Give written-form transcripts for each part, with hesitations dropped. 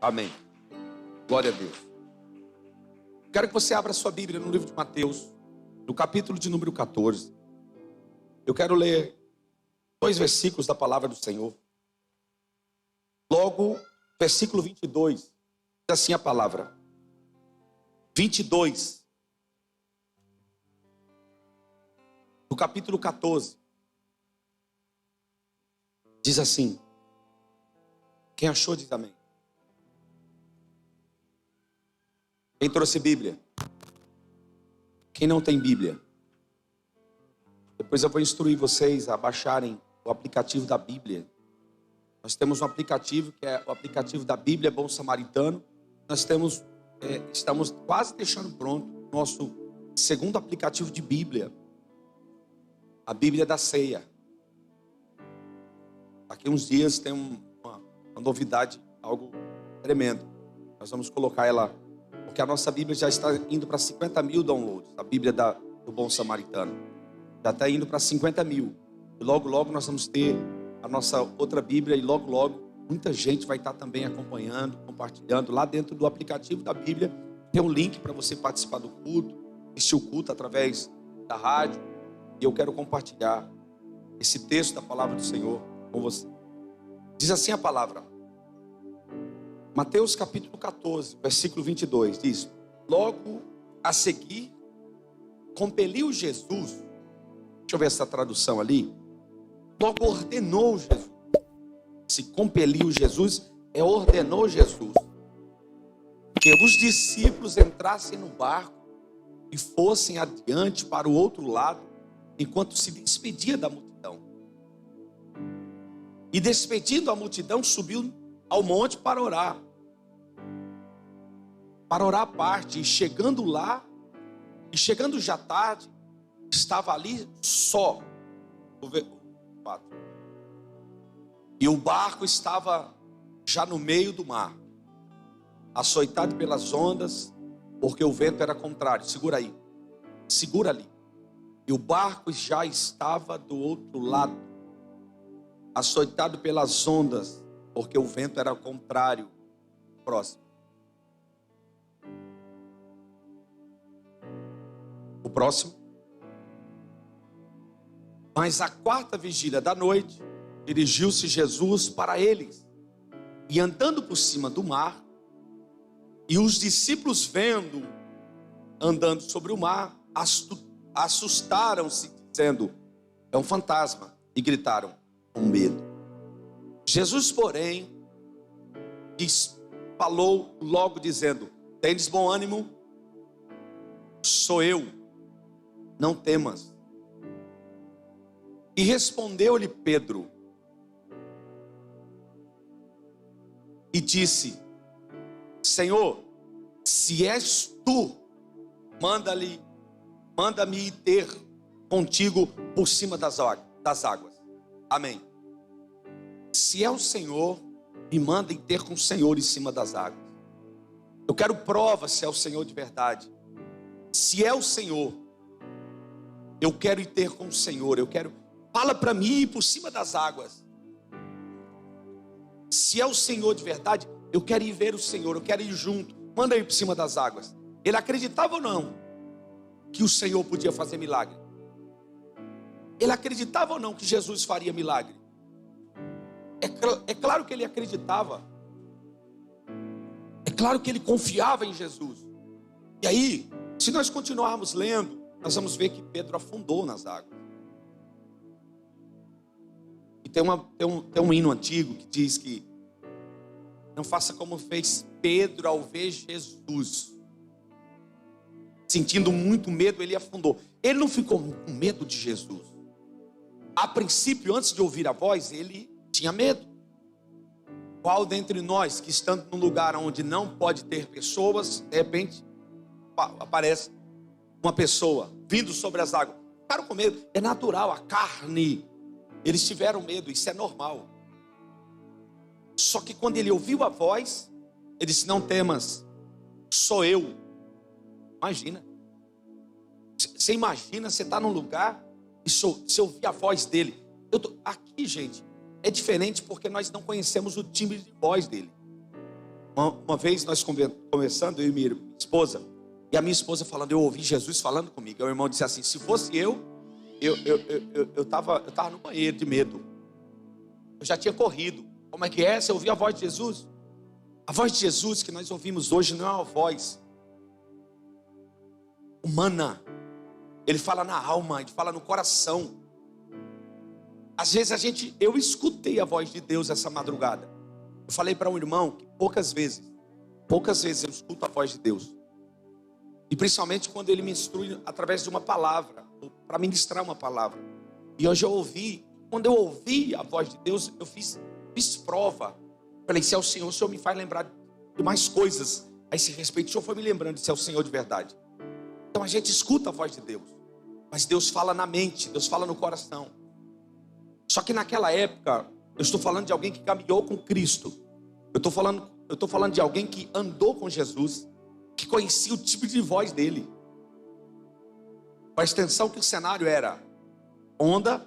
Amém. Glória a Deus. Quero que você abra sua Bíblia no livro de Mateus, no capítulo de número 14. Eu quero ler 2 versículos da palavra do Senhor. Logo, versículo 22, diz assim a palavra. 22, do capítulo 14. Diz assim. Quem achou, diz amém. Quem trouxe Bíblia? Quem não tem Bíblia? Depois eu vou instruir vocês a baixarem o aplicativo da Bíblia. Nós temos um aplicativo que é o aplicativo da Bíblia Bom Samaritano. Nós estamos quase deixando pronto o nosso segundo aplicativo de Bíblia. A Bíblia da Ceia. Daqui uns dias tem uma novidade, algo tremendo. Nós vamos colocar ela, porque a nossa Bíblia já está indo para 50 mil downloads. A Bíblia do Bom Samaritano já está indo para 50 mil. E logo, logo nós vamos ter a nossa outra Bíblia. E logo, logo muita gente vai estar também acompanhando, compartilhando. Lá dentro do aplicativo da Bíblia tem um link para você participar do culto, assistir o culto através da rádio. E eu quero compartilhar esse texto da palavra do Senhor com você. Diz assim a palavra. Mateus capítulo 14, versículo 22, diz: logo a seguir, compeliu Jesus. Deixa eu ver essa tradução ali. Logo ordenou Jesus. Se compeliu Jesus, ordenou Jesus que os discípulos entrassem no barco e fossem adiante para o outro lado, enquanto se despedia da multidão. E despedindo a multidão, subiu ao monte para orar. Para orar à parte. E chegando já tarde, estava ali só. E o barco estava já no meio do mar, açoitado pelas ondas, porque o vento era contrário. Segura aí. Segura ali. E o barco já estava do outro lado, açoitado pelas ondas, porque o vento era contrário. Próximo. O próximo. Mas à quarta vigília da noite, dirigiu-se Jesus para eles, e andando por cima do mar, e os discípulos vendo, andando sobre o mar, assustaram-se, dizendo: é um fantasma, e gritaram com medo. Jesus, porém, falou logo dizendo: tendes bom ânimo, sou eu, não temas. E respondeu-lhe Pedro e disse: Senhor, se és tu, manda-me ir ter contigo por cima das águas. Amém. Se é o Senhor, me manda ir ter com o Senhor em cima das águas. Eu quero prova se é o Senhor de verdade. Se é o Senhor, eu quero ir ter com o Senhor. Fala para mim ir por cima das águas. Se é o Senhor de verdade, eu quero ir ver o Senhor, eu quero ir junto. Manda ir por cima das águas. Ele acreditava ou não que o Senhor podia fazer milagre? Ele acreditava ou não que Jesus faria milagre? É claro que ele acreditava. É claro que ele confiava em Jesus. E aí, se nós continuarmos lendo, nós vamos ver que Pedro afundou nas águas. E tem um hino antigo que diz que não faça como fez Pedro ao ver Jesus. Sentindo muito medo, ele afundou. Ele não ficou com medo de Jesus. A princípio, antes de ouvir a voz, ele tinha medo. Qual dentre nós que estando num lugar onde não pode ter pessoas, de repente aparece uma pessoa vindo sobre as águas? Ficaram com medo. É natural, a carne. Eles tiveram medo, isso é normal. Só que quando ele ouviu a voz, ele disse: não temas, sou eu. Imagina. Você imagina, você está num lugar e você ouvir a voz dele. Aqui, gente, é diferente porque nós não conhecemos o timbre de voz dele. Uma vez nós conversando, eu e minha esposa, e a minha esposa falando, eu ouvi Jesus falando comigo. Aí o irmão disse assim, se fosse eu tava no banheiro de medo. Eu já tinha corrido. Como é que é? Você ouviu a voz de Jesus? A voz de Jesus que nós ouvimos hoje não é uma voz humana. Ele fala na alma, ele fala no coração. Às vezes eu escutei a voz de Deus essa madrugada. Eu falei para um irmão que poucas vezes eu escuto a voz de Deus. E principalmente quando ele me instrui através de uma palavra, para ministrar uma palavra. E hoje eu ouvi, quando eu ouvi a voz de Deus, eu fiz prova. Falei, se é o Senhor me faz lembrar de mais coisas a esse respeito. O Senhor foi me lembrando se é o Senhor de verdade. Então a gente escuta a voz de Deus. Mas Deus fala na mente, Deus fala no coração. Só que naquela época, eu estou falando de alguém que caminhou com Cristo. Eu estou falando de alguém que andou com Jesus, que conhecia o tipo de voz dele. Presta atenção que o cenário era onda,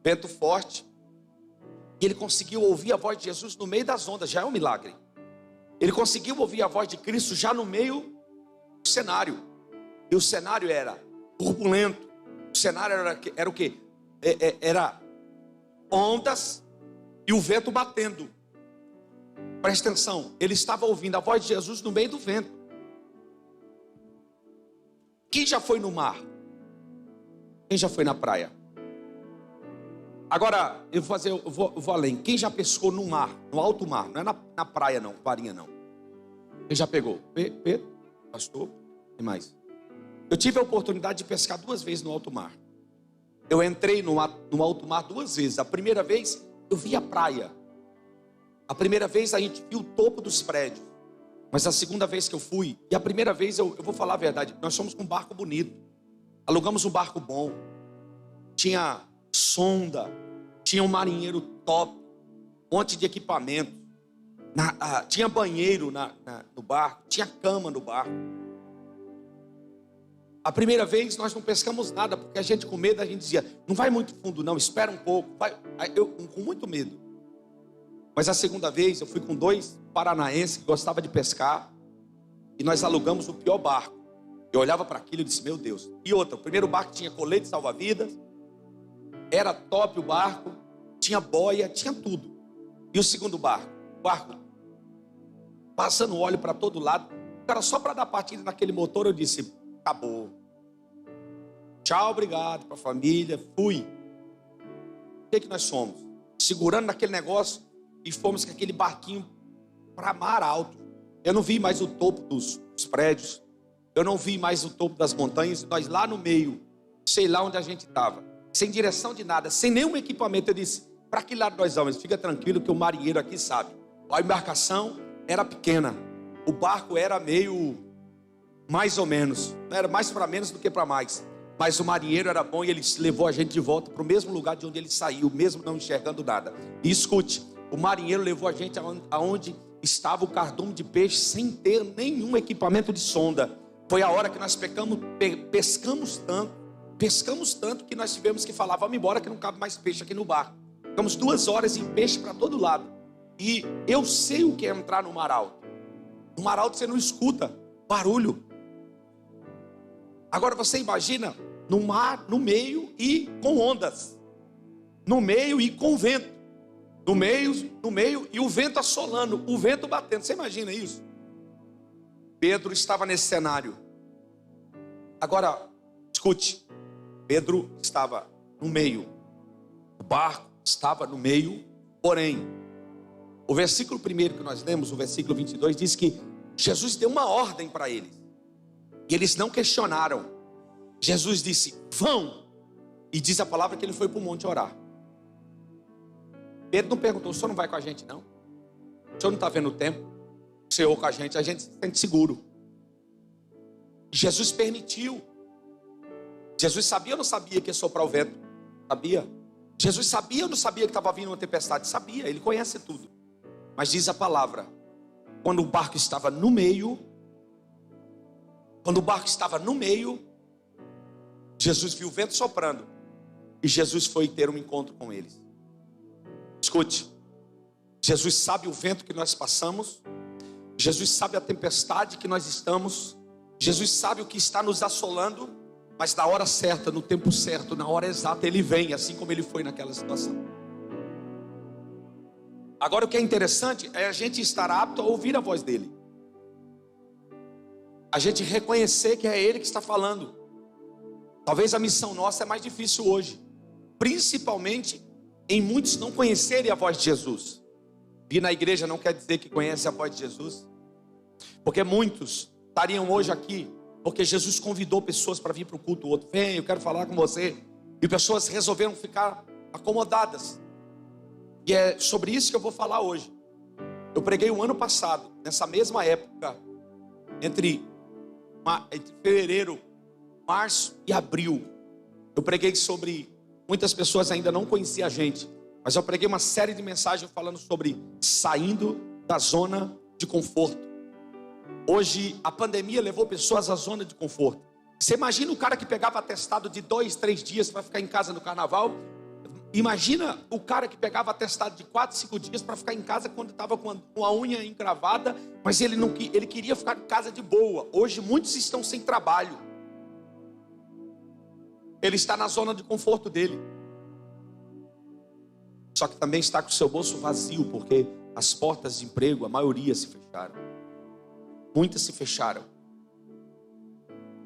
vento forte. E ele conseguiu ouvir a voz de Jesus no meio das ondas, já é um milagre. Ele conseguiu ouvir a voz de Cristo já no meio do cenário. E o cenário era turbulento. O cenário era o quê? Era ondas e o vento batendo. Presta atenção, ele estava ouvindo a voz de Jesus no meio do vento. Quem já foi no mar? Quem já foi na praia? Agora, eu vou além. Quem já pescou no mar, no alto mar? Não é na praia não, varinha não. Quem já pegou? Pedro, pastor, e mais? Eu tive a oportunidade de pescar 2 vezes no alto mar. Eu entrei no alto mar 2 vezes. A primeira vez, eu vi a praia. A primeira vez, a gente viu o topo dos prédios. Mas a segunda vez que eu fui, e a primeira vez, eu vou falar a verdade, nós fomos com um barco bonito. Alugamos um barco bom. Tinha sonda, tinha um marinheiro top, um monte de equipamento. Tinha banheiro no barco, tinha cama no barco. A primeira vez nós não pescamos nada, porque a gente com medo, a gente dizia, não vai muito fundo não, espera um pouco. Eu com muito medo. Mas a segunda vez eu fui com 2 paranaenses que gostavam de pescar, e nós alugamos o pior barco. Eu olhava para aquilo e disse, meu Deus. E outra, o primeiro barco tinha colete salva-vidas, era top o barco, tinha boia, tinha tudo. E o segundo barco passando óleo para todo lado. Cara, só para dar partida naquele motor, eu disse, acabou. Tchau, obrigado para a família, fui. O que nós somos? Segurando naquele negócio e fomos com aquele barquinho para mar alto. Eu não vi mais o topo dos prédios, eu não vi mais o topo das montanhas. Nós lá no meio, sei lá onde a gente estava, sem direção de nada, sem nenhum equipamento. Eu disse, para que lado nós vamos? Fica tranquilo que o marinheiro aqui sabe. A embarcação era pequena, o barco era meio, mais ou menos, era mais para menos do que para mais. Mas o marinheiro era bom e ele levou a gente de volta para o mesmo lugar de onde ele saiu, mesmo não enxergando nada. E escute, o marinheiro levou a gente aonde estava o cardume de peixe, sem ter nenhum equipamento de sonda. Foi a hora que nós pescamos tanto que nós tivemos que falar, vamos embora que não cabe mais peixe aqui no barco. Ficamos 2 horas em peixe para todo lado. E eu sei o que é entrar no mar alto. No mar alto você não escuta barulho. Agora você imagina no mar, no meio e com ondas, no meio e com vento, no meio e o vento assolando, o vento batendo. Você imagina isso? Pedro estava nesse cenário. Agora, escute, Pedro estava no meio, o barco estava no meio, porém, o versículo 1 que nós lemos, o versículo 22, diz que Jesus deu uma ordem para eles, e eles não questionaram. Jesus disse, vão, e diz a palavra que ele foi para o monte orar. Pedro não perguntou, o senhor não vai com a gente não? O senhor não está vendo o tempo? O senhor com a gente se sente seguro. Jesus permitiu. Jesus sabia ou não sabia que ia soprar o vento? Sabia. Jesus sabia ou não sabia que estava vindo uma tempestade? Sabia, ele conhece tudo. Mas diz a palavra, quando o barco estava no meio, Jesus viu o vento soprando e Jesus foi ter um encontro com eles. Escute, Jesus sabe o vento que nós passamos, Jesus sabe a tempestade que nós estamos. Jesus sabe o que está nos assolando. Mas na hora certa, no tempo certo, na hora exata, Ele vem, assim como Ele foi naquela situação. Agora o que é interessante é a gente estar apto a ouvir a voz dEle. A gente reconhecer que é Ele que está falando. Talvez a missão nossa é mais difícil hoje. Principalmente em muitos não conhecerem a voz de Jesus. Vir na igreja não quer dizer que conhece a voz de Jesus. Porque muitos estariam hoje aqui porque Jesus convidou pessoas para vir para o culto. O outro, vem, eu quero falar com você. E pessoas resolveram ficar acomodadas. E é sobre isso que eu vou falar hoje. Eu preguei o ano passado, nessa mesma época, entre fevereiro, março e abril. Eu preguei sobre, muitas pessoas ainda não conheciam a gente, mas eu preguei uma série de mensagens falando sobre saindo da zona de conforto. Hoje a pandemia levou pessoas à zona de conforto. Você imagina o cara que pegava atestado de 2, 3 dias para ficar em casa no carnaval? Imagina o cara que pegava atestado de 4, 5 dias para ficar em casa quando estava com a unha encravada, mas ele queria ficar em casa de boa. Hoje muitos estão sem trabalho. Ele está na zona de conforto dele. Só que também está com o seu bolso vazio, porque as portas de emprego, a maioria se fecharam. Muitas se fecharam.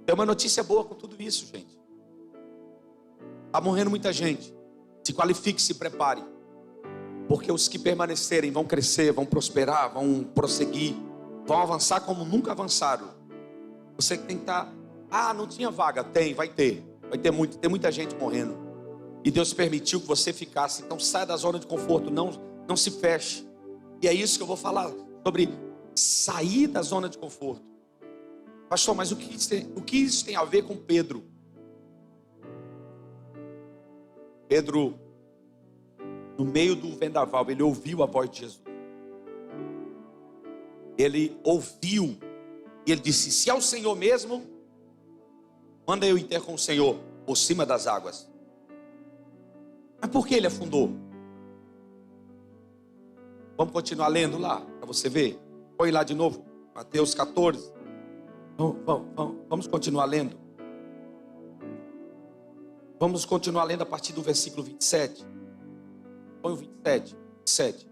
Tem uma notícia boa com tudo isso, gente. Está morrendo muita gente. Se qualifique, se prepare. Porque os que permanecerem vão crescer, vão prosperar, vão prosseguir, vão avançar como nunca avançaram. Você tem que estar... não tinha vaga. Tem, vai ter. Vai ter muito. Tem muita gente morrendo. E Deus permitiu que você ficasse. Então saia da zona de conforto. Não se feche. E é isso que eu vou falar sobre sair da zona de conforto. Pastor, mas o que isso tem a ver com Pedro? Pedro, no meio do vendaval, ele ouviu a voz de Jesus. Ele ouviu. E ele disse, se é o Senhor mesmo, manda eu ir ter com o Senhor por cima das águas. Mas por que ele afundou? Vamos continuar lendo lá, para você ver. Põe lá de novo, Mateus 14. Vamos continuar lendo. Vamos continuar lendo a partir do versículo 27. Põe o 27.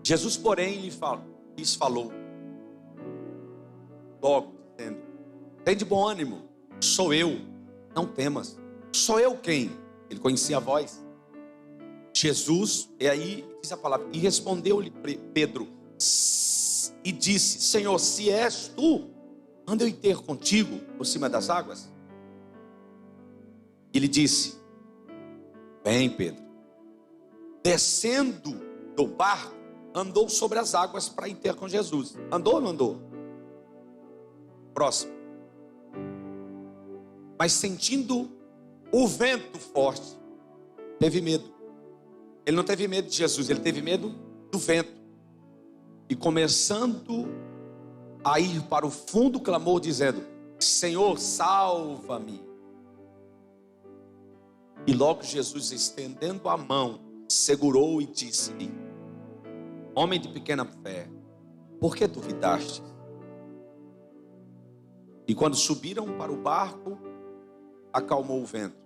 Jesus, porém, lhes falou, logo, dizendo, tem de bom ânimo, sou eu, não temas. Sou eu quem? Ele conhecia a voz. Jesus, e aí diz a palavra, e respondeu-lhe Pedro, e disse, Senhor, se és tu, manda eu ir ter contigo por cima das águas. Ele disse, bem, Pedro. Descendo do barco, andou sobre as águas para ir ter com Jesus. Andou ou não andou? Próximo. Mas sentindo o vento forte, teve medo. Ele não teve medo de Jesus, ele teve medo do vento. E começando a ir para o fundo, clamou dizendo, Senhor, salva-me. E logo Jesus, estendendo a mão, segurou e disse-lhe, homem de pequena fé, por que duvidaste? E quando subiram para o barco, acalmou o vento.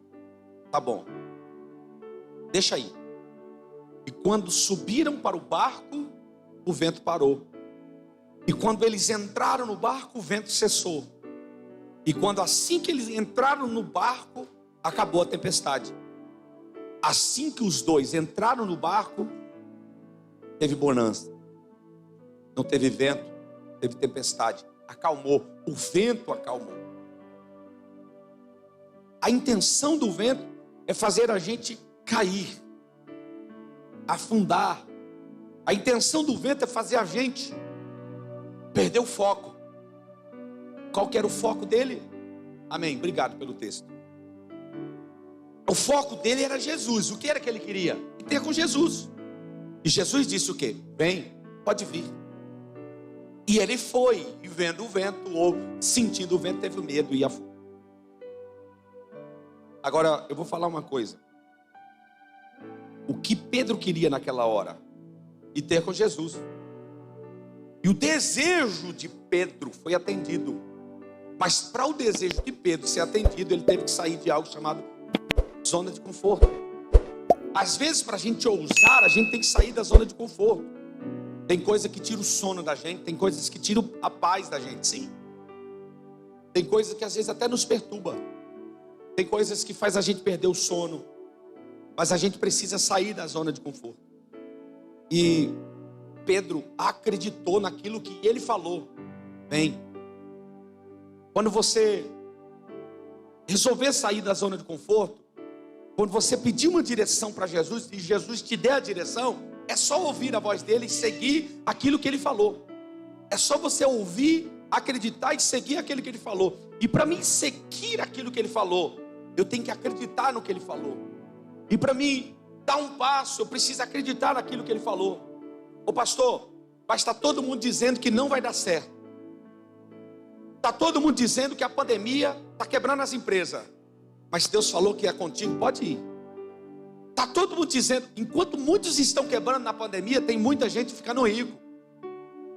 Tá bom, deixa aí. E quando subiram para o barco, o vento parou. E quando eles entraram no barco, o vento cessou. E quando assim que eles entraram no barco, acabou a tempestade. Assim que os dois entraram no barco, teve bonança. Não teve vento, teve tempestade. Acalmou, o vento acalmou. A intenção do vento é fazer a gente cair, afundar. A intenção do vento é fazer a gente perder o foco. Qual que era o foco dele? Amém, obrigado pelo texto. O foco dele era Jesus. O que era que ele queria? Ter com Jesus. E Jesus disse o quê? Vem, pode vir. E ele foi, e vendo o vento, ou sentindo o vento, teve medo e afundou. Agora, eu vou falar uma coisa. O que Pedro queria naquela hora? E ter com Jesus. E o desejo de Pedro foi atendido. Mas para o desejo de Pedro ser atendido, ele teve que sair de algo chamado zona de conforto. Às vezes, para a gente ousar, a gente tem que sair da zona de conforto. Tem coisa que tira o sono da gente, tem coisas que tiram a paz da gente, sim. Tem coisas que às vezes até nos perturba. Tem coisas que faz a gente perder o sono. Mas a gente precisa sair da zona de conforto. E Pedro acreditou naquilo que ele falou. Bem, quando você resolver sair da zona de conforto, quando você pedir uma direção para Jesus e Jesus te der a direção, é só ouvir a voz dele e seguir aquilo que ele falou. É só você ouvir, acreditar e seguir aquilo que ele falou. E para mim seguir aquilo que ele falou, eu tenho que acreditar no que ele falou. E para mim dar um passo, eu preciso acreditar naquilo que ele falou. Ô pastor, mas está todo mundo dizendo que não vai dar certo. Está todo mundo dizendo que a pandemia está quebrando as empresas. Mas Deus falou que é contigo, pode ir. Está todo mundo dizendo, enquanto muitos estão quebrando na pandemia, tem muita gente ficando rico.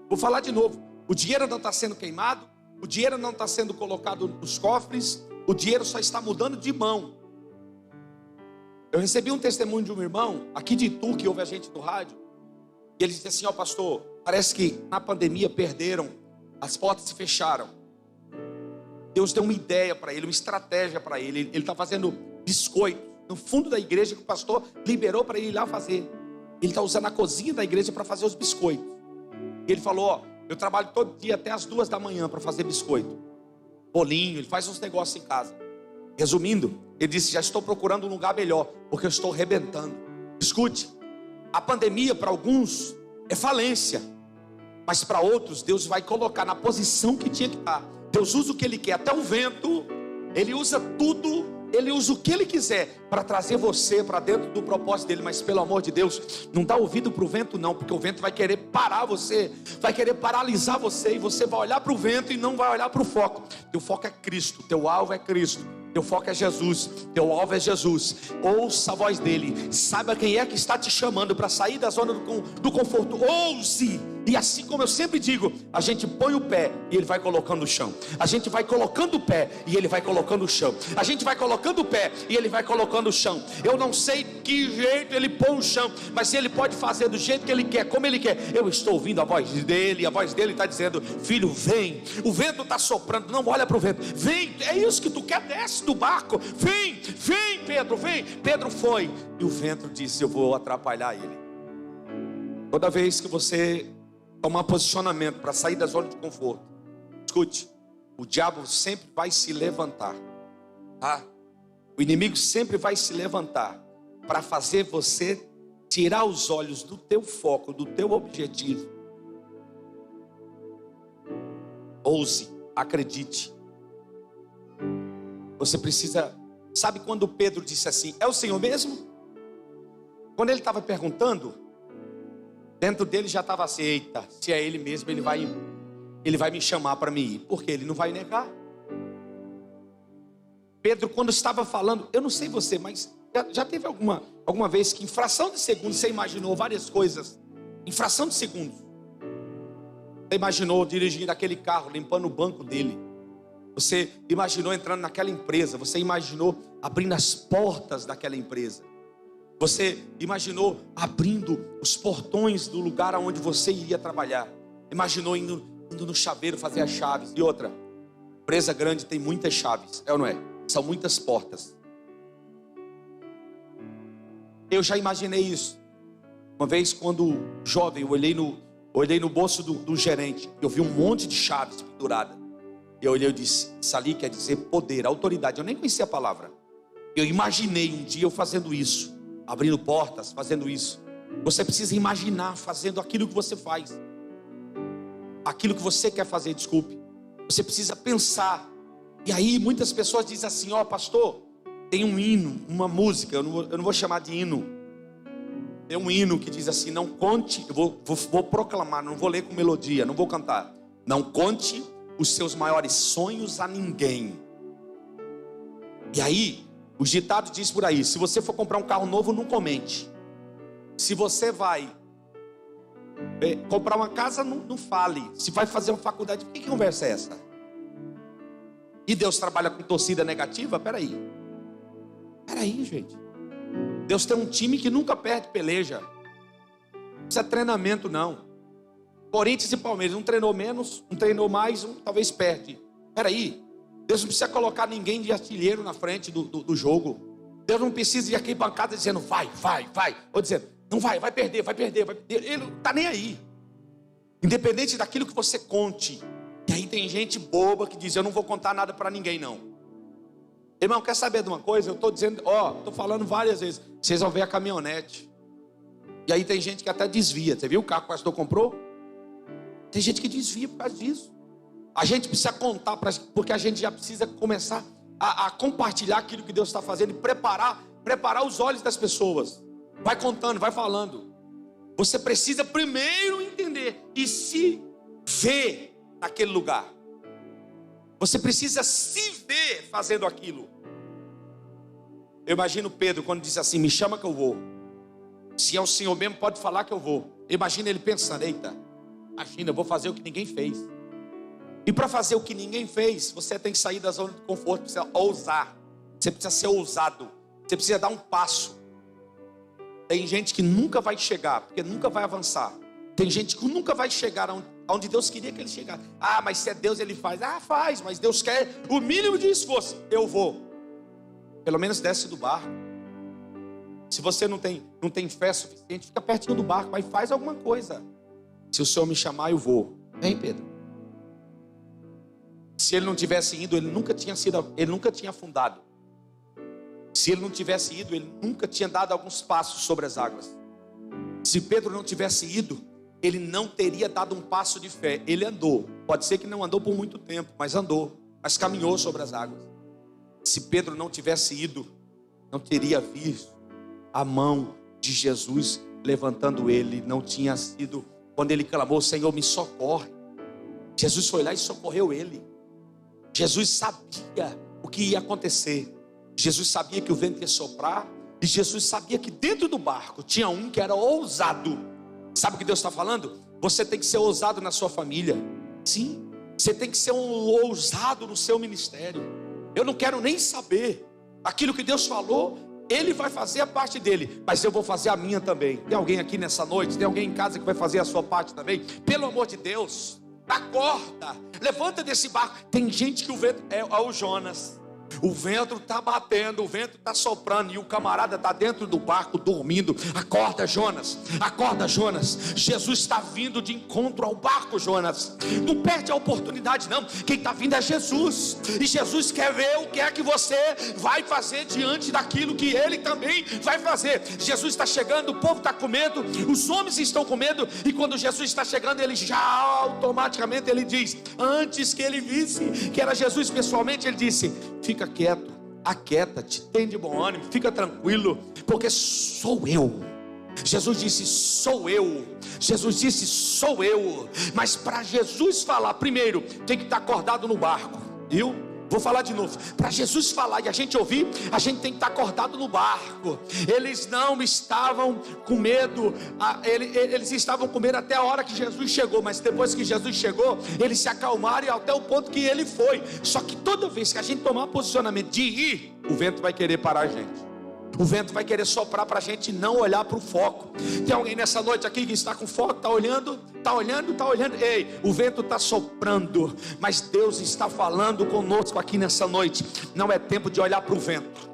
Vou falar de novo, o dinheiro não está sendo queimado, o dinheiro não está sendo colocado nos cofres, o dinheiro só está mudando de mão. Eu recebi um testemunho de um irmão, aqui de Itu, que ouve a gente no rádio, e ele disse assim, ó pastor, parece que na pandemia perderam, as portas se fecharam. Deus deu uma ideia para ele, uma estratégia para ele. Ele está fazendo biscoito no fundo da igreja que o pastor liberou para ele ir lá fazer. Ele está usando a cozinha da igreja para fazer os biscoitos. E ele falou, ó, eu trabalho todo dia até as 2 da manhã para fazer biscoito. Bolinho, ele faz uns negócios em casa. Resumindo, ele disse, já estou procurando um lugar melhor, porque eu estou arrebentando. Escute, a pandemia para alguns é falência. Mas para outros, Deus vai colocar na posição que tinha que estar. Deus usa o que Ele quer, até o vento, Ele usa tudo, Ele usa o que Ele quiser para trazer você para dentro do propósito dEle. Mas pelo amor de Deus, não dá ouvido para o vento não, porque o vento vai querer parar você, vai querer paralisar você, e você vai olhar para o vento e não vai olhar para o foco. Teu foco é Cristo, teu alvo é Cristo, teu foco é Jesus, teu alvo é Jesus. Ouça a voz dEle, saiba quem é que está te chamando para sair da zona do conforto. Ouse. E assim como eu sempre digo, a gente põe o pé e ele vai colocando o chão. A gente vai colocando o pé e ele vai colocando o chão. A gente vai colocando o pé e ele vai colocando o chão. Eu não sei que jeito ele põe o chão, mas ele pode fazer do jeito que ele quer, como ele quer. Eu estou ouvindo a voz dele, a voz dele está dizendo, filho, vem. O vento está soprando, não olha para o vento. Vem, é isso que tu quer, desce do barco. Vem, vem Pedro, vem. Pedro foi e o vento disse, eu vou atrapalhar ele. Toda vez que você tomar posicionamento para sair da zona de conforto, escute, o diabo sempre vai se levantar, tá? O inimigo sempre vai se levantar para fazer você tirar os olhos do teu foco, do teu objetivo. Ouse, acredite. Você precisa, sabe quando Pedro disse assim, é o Senhor mesmo? Quando ele estava perguntando, dentro dele já estava assim, eita, se é ele mesmo, ele vai me chamar para mim ir, porque ele não vai negar. Pedro, quando estava falando, eu não sei você, mas já teve alguma vez que em fração de segundos você imaginou várias coisas, em fração de segundos, você imaginou dirigindo aquele carro, limpando o banco dele, você imaginou entrando naquela empresa, você imaginou abrindo as portas daquela empresa, você imaginou abrindo os portões do lugar onde você iria trabalhar. Imaginou indo no chaveiro fazer as chaves. E outra, empresa grande tem muitas chaves, é ou não é? São muitas portas. Eu já imaginei isso. Uma vez quando jovem, eu olhei no bolso do gerente. Eu vi um monte de chaves penduradas. Eu olhei e disse, isso ali quer dizer poder, autoridade. Eu nem conhecia a palavra. Eu imaginei um dia eu fazendo isso, abrindo portas, fazendo isso. Você precisa imaginar fazendo aquilo que você faz, aquilo que você quer fazer, desculpe. Você precisa pensar. E aí muitas pessoas dizem assim, ó pastor, tem um hino, uma música, eu não vou chamar de hino. Tem um hino que diz assim, não conte, eu vou proclamar, não vou ler com melodia, não vou cantar. Não conte os seus maiores sonhos a ninguém. E aí, os ditados dizem por aí, se você for comprar um carro novo, não comente. Se você vai comprar uma casa, não fale. Se vai fazer uma faculdade, que conversa é essa? E Deus trabalha com torcida negativa? Peraí, gente. Deus tem um time que nunca perde peleja. Não precisa treinamento, não. Corinthians e Palmeiras, um treinou menos, um treinou mais, um talvez perde. Peraí, Deus não precisa colocar ninguém de artilheiro na frente do jogo. Deus não precisa ir aqui em bancada dizendo vai, ou dizendo não vai perder. Ele não está nem aí. Independente daquilo que você conte. E aí tem gente boba que diz, eu não vou contar nada para ninguém não. Irmão, quer saber de uma coisa? Eu estou dizendo, estou falando várias vezes. Vocês vão ver a caminhonete. E aí tem gente que até desvia. Você viu o carro que o pastor comprou? Tem gente que desvia por causa disso. A gente precisa contar, porque a gente já precisa começar a compartilhar aquilo que Deus está fazendo e preparar os olhos das pessoas. Vai contando, vai falando. Você precisa primeiro entender e se ver naquele lugar. Você precisa se ver fazendo aquilo. Eu imagino Pedro quando disse assim, me chama que eu vou. Se é o Senhor mesmo, pode falar que eu vou. Imagina ele pensando, eita, imagina, eu vou fazer o que ninguém fez. E para fazer o que ninguém fez, você tem que sair da zona de conforto, precisa ousar. Você precisa ser ousado. Você precisa dar um passo. Tem gente que nunca vai chegar, porque nunca vai avançar. Tem gente que nunca vai chegar onde Deus queria que ele chegasse. Mas se é Deus, ele faz. Faz, mas Deus quer o mínimo de esforço. Eu vou. Pelo menos desce do barco. Se você não tem fé suficiente, fica pertinho do barco, mas faz alguma coisa. Se o Senhor me chamar, eu vou. Vem, Pedro. Se ele não tivesse ido, ele nunca tinha afundado. Se ele não tivesse ido, ele nunca tinha dado alguns passos sobre as águas. Se Pedro não tivesse ido, ele não teria dado um passo de fé. Ele andou, pode ser que não andou por muito tempo, mas andou, mas caminhou sobre as águas. Se Pedro não tivesse ido, não teria visto a mão de Jesus levantando ele. Não tinha sido, quando ele clamou, Senhor, me socorre. Jesus foi lá e socorreu ele. Jesus sabia o que ia acontecer. Jesus sabia que o vento ia soprar. E Jesus sabia que dentro do barco tinha um que era ousado. Sabe o que Deus está falando? Você tem que ser ousado na sua família. Sim, você tem que ser um ousado no seu ministério. Eu não quero nem saber. Aquilo que Deus falou, Ele vai fazer a parte dele, mas eu vou fazer a minha também. Tem alguém aqui nessa noite? Tem alguém em casa que vai fazer a sua parte também? Pelo amor de Deus, acorda, levanta desse barco. Tem gente que o vento é o Jonas. O vento está batendo, o vento está soprando e o camarada está dentro do barco dormindo. Acorda, Jonas, acorda, Jonas. Jesus está vindo de encontro ao barco, Jonas. Não perde a oportunidade não. Quem está vindo é Jesus. E Jesus quer ver o que é que você vai fazer diante daquilo que Ele também vai fazer. Jesus está chegando, o povo está com medo, os homens estão com medo. E quando Jesus está chegando, Ele já automaticamente Ele diz, antes que ele visse que era Jesus pessoalmente, Ele disse, fica quieto, aquieta-te, tem de bom ânimo, fica tranquilo, porque sou eu. Jesus disse, sou eu. Jesus disse, sou eu. Mas para Jesus falar, primeiro, tem que estar acordado no barco, viu? Vou falar de novo. Para Jesus falar e a gente ouvir, a gente tem que estar acordado no barco. Eles não estavam com medo. Eles estavam com medo até a hora que Jesus chegou. Mas depois que Jesus chegou, eles se acalmaram até o ponto que Ele foi. Só que toda vez que a gente tomar posicionamento de ir, o vento vai querer parar a gente. O vento vai querer soprar para a gente não olhar para o foco. Tem alguém nessa noite aqui que está com foco, está olhando. Ei, o vento está soprando, mas Deus está falando conosco aqui nessa noite. Não é tempo de olhar para o vento.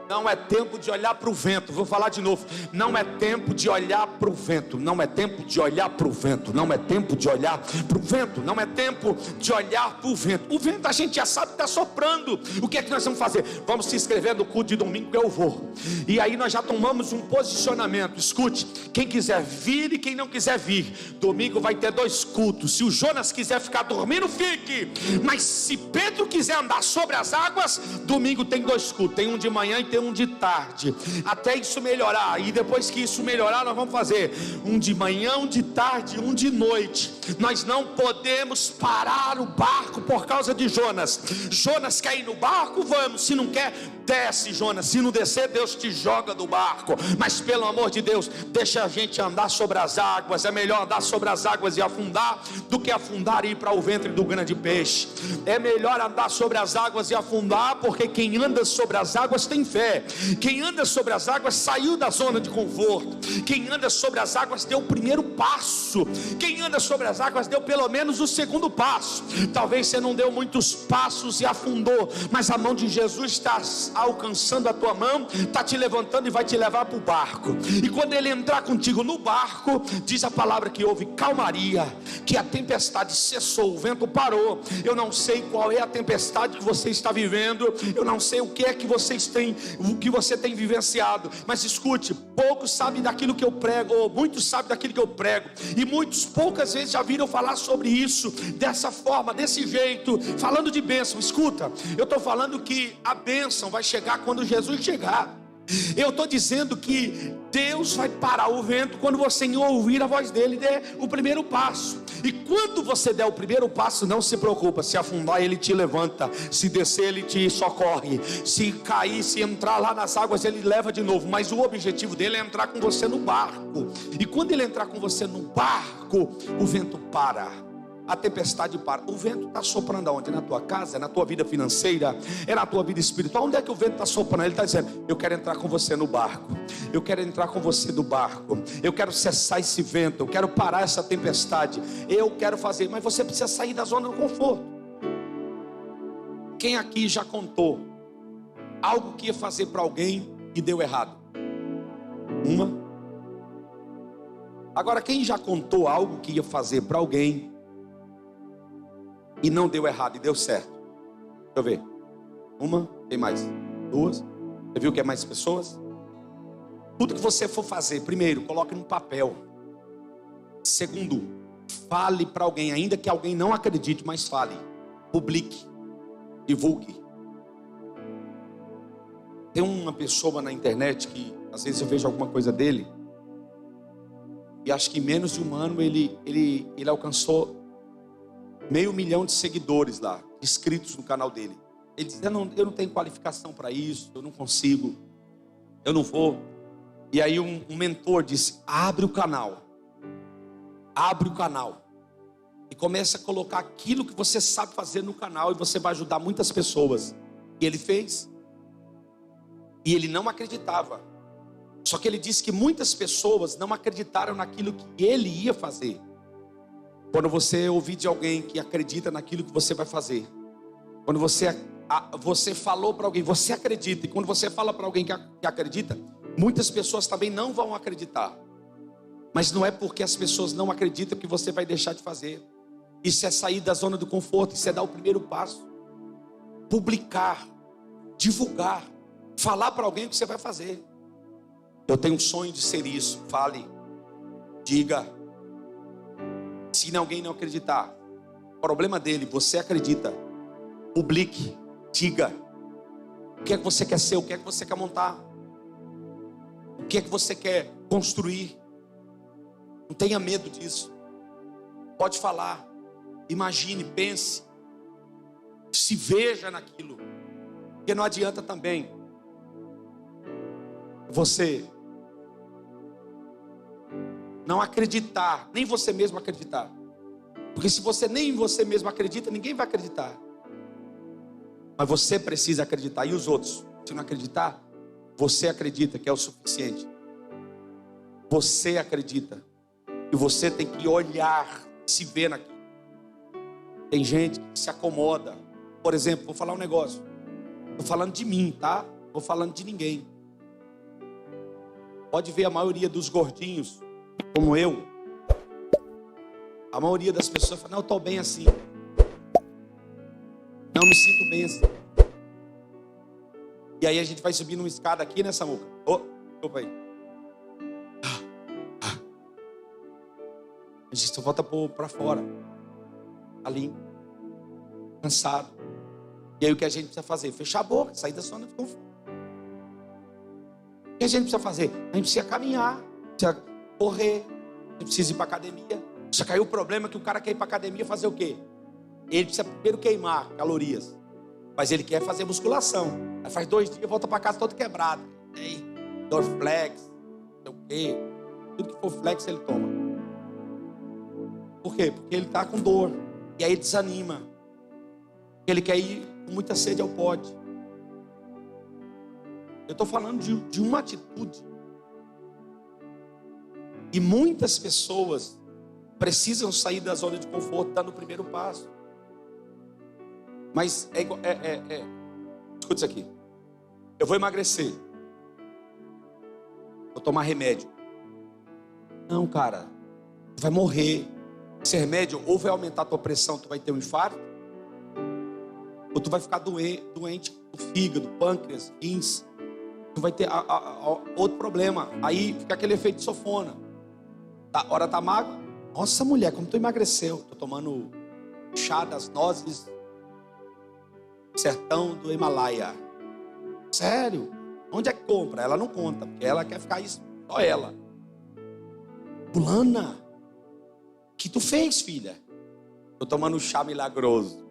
Não é tempo de olhar para o vento. Vou falar de novo. Não é tempo de olhar para o vento. Não é tempo de olhar para o vento. Não é tempo de olhar para o vento. Não é tempo de olhar para o vento. O vento a gente já sabe que está soprando. O que é que nós vamos fazer? Vamos se inscrever no culto de domingo que eu vou. E aí nós já tomamos um posicionamento. Escute, quem quiser vir e quem não quiser vir. Domingo vai ter 2 cultos. Se o Jonas quiser ficar dormindo, fique. Mas se Pedro quiser andar sobre as águas, domingo tem 2 cultos. Tem um de manhã e tem um de tarde, até isso melhorar. E depois que isso melhorar, nós vamos fazer um de manhã, um de tarde, um de noite. Nós não podemos parar o barco por causa de Jonas. Jonas quer ir no barco? Vamos. Se não quer, Desce, Jonas. Se não descer, Deus te joga do barco. Mas pelo amor de Deus, deixa a gente andar sobre as águas. É melhor andar sobre as águas e afundar do que afundar e ir para o ventre do grande peixe. É melhor andar sobre as águas e afundar, porque quem anda sobre as águas tem fé. Quem anda sobre as águas saiu da zona de conforto. Quem anda sobre as águas deu o primeiro passo. Quem anda sobre as águas deu pelo menos o segundo passo. Talvez você não deu muitos passos e afundou, mas a mão de Jesus está alcançando a tua mão, está te levantando e vai te levar para o barco. E quando ele entrar contigo no barco, diz a palavra que houve calmaria, que a tempestade cessou, o vento parou. Eu não sei qual é a tempestade que você está vivendo, eu não sei o que é que vocês têm, o que você tem vivenciado, mas escute, poucos sabem daquilo que eu prego, ou muitos sabem daquilo que eu prego, e muitos poucas vezes já viram falar sobre isso, dessa forma, desse jeito, falando de bênção. Escuta, eu estou falando que a bênção vai chegar quando Jesus chegar. Eu estou dizendo que Deus vai parar o vento quando você ouvir a voz dele, der o primeiro passo. E quando você der o primeiro passo, não se preocupa, se afundar ele te levanta, se descer ele te socorre, se cair, se entrar lá nas águas ele leva de novo. Mas o objetivo dele é entrar com você no barco. E quando ele entrar com você no barco, o vento para. A tempestade para. O vento está soprando aonde? Na tua casa, na tua vida financeira, é na tua vida espiritual. Onde é que o vento está soprando? Ele está dizendo: eu quero entrar com você no barco, eu quero entrar com você no barco, eu quero cessar esse vento, eu quero parar essa tempestade, eu quero fazer. Mas você precisa sair da zona do conforto. Quem aqui já contou algo que ia fazer para alguém e deu errado? Uma. Agora, quem já contou algo que ia fazer para alguém e não deu errado e deu certo? Deixa eu ver. Uma, tem mais? Duas. Você viu que é mais pessoas? Tudo que você for fazer, primeiro, coloque no papel. Segundo, fale para alguém, ainda que alguém não acredite, mas fale. Publique. Divulgue. Tem uma pessoa na internet que às vezes eu vejo alguma coisa dele e acho que em menos de um ano ele alcançou 500 mil de seguidores lá, inscritos no canal dele. Ele diz: eu não tenho qualificação para isso, eu não consigo, eu não vou. E aí um mentor disse: abre o canal e começa a colocar aquilo que você sabe fazer no canal e você vai ajudar muitas pessoas. E ele fez, e ele não acreditava, só que ele disse que muitas pessoas não acreditaram naquilo que ele ia fazer. Quando você ouvir de alguém que acredita naquilo que você vai fazer, quando você falou para alguém, você acredita, e quando você fala para alguém que acredita, muitas pessoas também não vão acreditar. Mas não é porque as pessoas não acreditam que você vai deixar de fazer. Isso é sair da zona do conforto, isso é dar o primeiro passo. Publicar, divulgar, falar para alguém o que você vai fazer. Eu tenho um sonho de ser isso. Fale, diga. Se alguém não acreditar, problema dele. Você acredita, publique, diga. O que é que você quer ser? O que é que você quer montar? O que é que você quer construir? Não tenha medo disso. Pode falar. Imagine, pense, se veja naquilo. Porque não adianta também você não acreditar, nem você mesmo acreditar. Porque se você nem em você mesmo acredita, ninguém vai acreditar. Mas você precisa acreditar. E os outros? Se não acreditar, você acredita que é o suficiente. Você acredita. E você tem que olhar, se ver naquilo. Tem gente que se acomoda. Por exemplo, vou falar um negócio. Estou falando de mim, tá? Vou falando de ninguém. Pode ver a maioria dos gordinhos, como eu. A maioria das pessoas fala: não, eu estou bem assim. Não, me sinto bem assim. E aí a gente vai subir numa escada aqui, né, Samuca? Opa aí. A gente só volta para fora. Ali. Cansado. E aí o que a gente precisa fazer? Fechar a boca, sair da zona de conforto. O que a gente precisa fazer? A gente precisa caminhar, precisa correr, a gente precisa ir para academia. Só que aí o problema é que o cara quer ir para academia fazer o quê? Ele precisa primeiro queimar calorias. Mas ele quer fazer musculação. Aí faz 2 dias, volta para casa todo quebrado. Aí, Dorflex, não sei o quê. Tudo que for flex ele toma. Por quê? Porque ele está com dor. E aí ele desanima. Ele quer ir com muita sede ao pote. Eu estou falando de uma atitude. E muitas pessoas precisam sair da zona de conforto, dando o primeiro passo. Mas escuta isso aqui. Eu vou emagrecer. Vou tomar remédio. Não, cara. Tu vai morrer. Esse remédio ou vai aumentar a tua pressão, tu vai ter um infarto. Ou tu vai ficar doente do fígado, pâncreas, rins. Tu vai ter outro problema. Aí fica aquele efeito de sanfona. A hora tá magro. Nossa, mulher, como tu emagreceu? Tô tomando chá das nozes sertão do Himalaia. Sério? Onde é que compra? Ela não conta, porque ela quer ficar isso, só ela. Fulana, o que tu fez, filha? Tô tomando chá milagroso.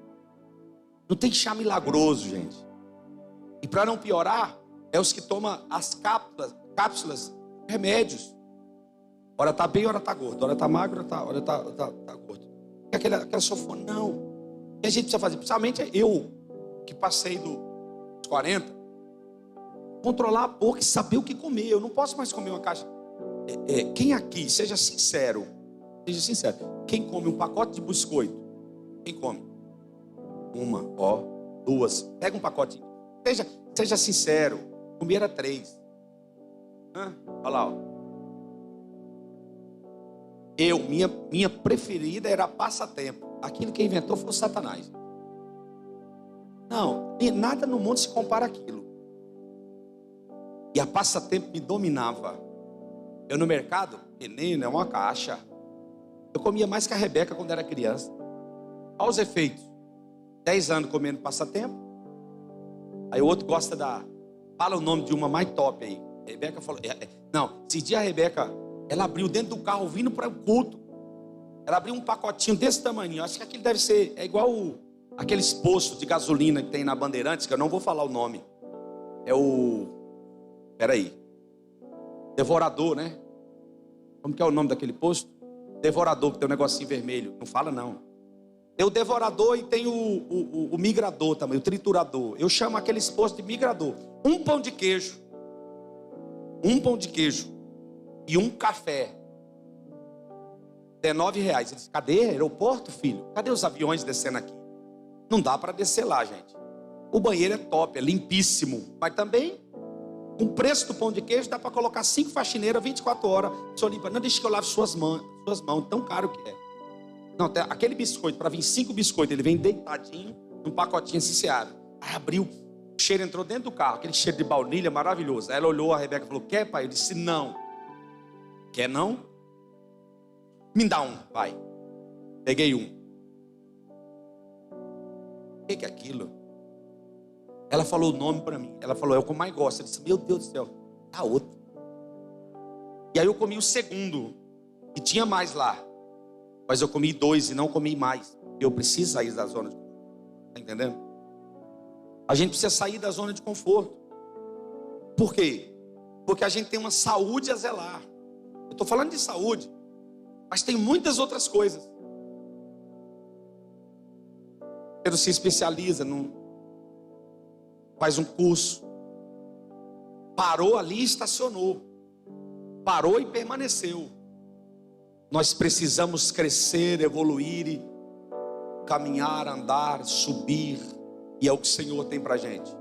Não tem chá milagroso, gente. E para não piorar, é os que tomam as cápsulas, remédios. Hora tá bem, hora tá gordo. Hora tá magro, hora tá gordo. Aquela sofona, não. O que a gente precisa fazer? Principalmente eu, que passei dos 40. Controlar a boca e saber o que comer. Eu não posso mais comer uma caixa. Quem aqui, seja sincero. Quem come um pacote de biscoito? Quem come? 1, 2. Pega um pacote. Seja sincero. Comer era 3. Olha lá, ó. Minha preferida era passatempo. Aquilo que inventou foi o Satanás. Não, nada no mundo se compara àquilo. E a passatempo me dominava. Eu no mercado, menino, é uma caixa. Eu comia mais que a Rebeca quando era criança. Olha os efeitos. 10 anos comendo passatempo. Aí o outro gosta fala o nome de uma mais top aí. A Rebeca falou. Não, esse dia a Rebeca, ela abriu dentro do carro vindo para o culto. Ela abriu um pacotinho desse tamanho. Acho que aquele deve ser, é igual aqueles postos de gasolina que tem na Bandeirantes, que eu não vou falar o nome. É o... Peraí. Devorador, né? Como que é o nome daquele posto? Devorador, que tem um negocinho vermelho. Não fala não. Tem o devorador e tem o migrador também, o triturador. Eu chamo aqueles postos de migrador. Um pão de queijo e um café. R$19. Ele disse, cadê aeroporto, filho? Cadê os aviões descendo aqui? Não dá para descer lá, gente. O banheiro é top, é limpíssimo. Mas também, com o preço do pão de queijo, dá para colocar 5 faxineiras, 24 horas. Só limpa. Não, deixa que eu lave suas mãos, tão caro que é. Não, aquele biscoito, para vir 5 biscoitos, ele vem deitadinho, num pacotinho assim, se abre. Aí abriu, o cheiro entrou dentro do carro, aquele cheiro de baunilha maravilhoso. Aí ela olhou, a Rebeca falou, quer, pai? Eu disse, não. Quer não? Me dá um, pai. Peguei um. O que é aquilo? Ela falou o nome para mim. Ela falou, é o que eu mais gosto. Eu disse, meu Deus do céu, tá outro. E aí eu comi o segundo. E tinha mais lá. Mas eu comi 2 e não comi mais. Eu preciso sair da zona de conforto. Está entendendo? A gente precisa sair da zona de conforto. Por quê? Porque a gente tem uma saúde a zelar. Eu estou falando de saúde, mas tem muitas outras coisas. Você se especializa, faz um curso. Parou ali e estacionou. Parou e permaneceu. Nós precisamos crescer, evoluir, caminhar, andar, subir. E é o que o Senhor tem para a gente.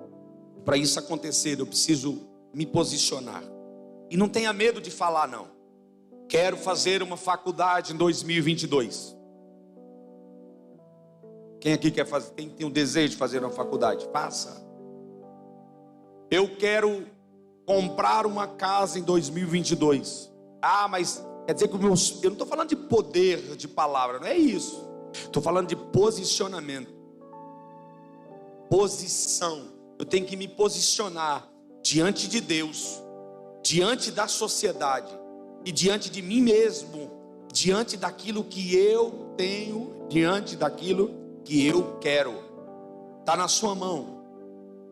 Para isso acontecer, eu preciso me posicionar. E não tenha medo de falar, não. Quero fazer uma faculdade em 2022. Quem aqui quer fazer? Quem tem o desejo de fazer uma faculdade? Faça. Eu quero comprar uma casa em 2022. Ah, mas quer dizer que eu não estou falando de poder de palavra, não é isso. Estou falando de posicionamento. Posição. Eu tenho que me posicionar diante de Deus, diante da sociedade e diante de mim mesmo, diante daquilo que eu tenho, diante daquilo que eu quero. está na sua mão.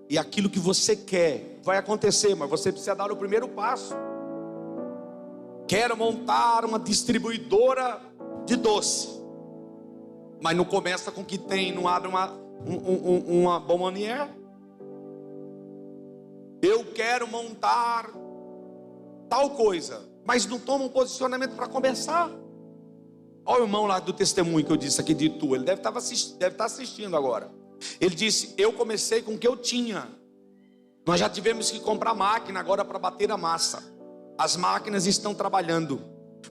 E aquilo que você quer vai acontecer, mas você precisa dar o primeiro passo. Quero montar uma distribuidora de doce, mas não começa com o que tem, não abre uma bombonière. Eu quero montar tal coisa, mas não toma um posicionamento para começar. Olha o irmão lá do testemunho que eu disse aqui de Itu, ele deve estar assistindo agora. Ele disse: eu comecei com o que eu tinha. Nós já tivemos que comprar máquina agora para bater a massa. As máquinas estão trabalhando.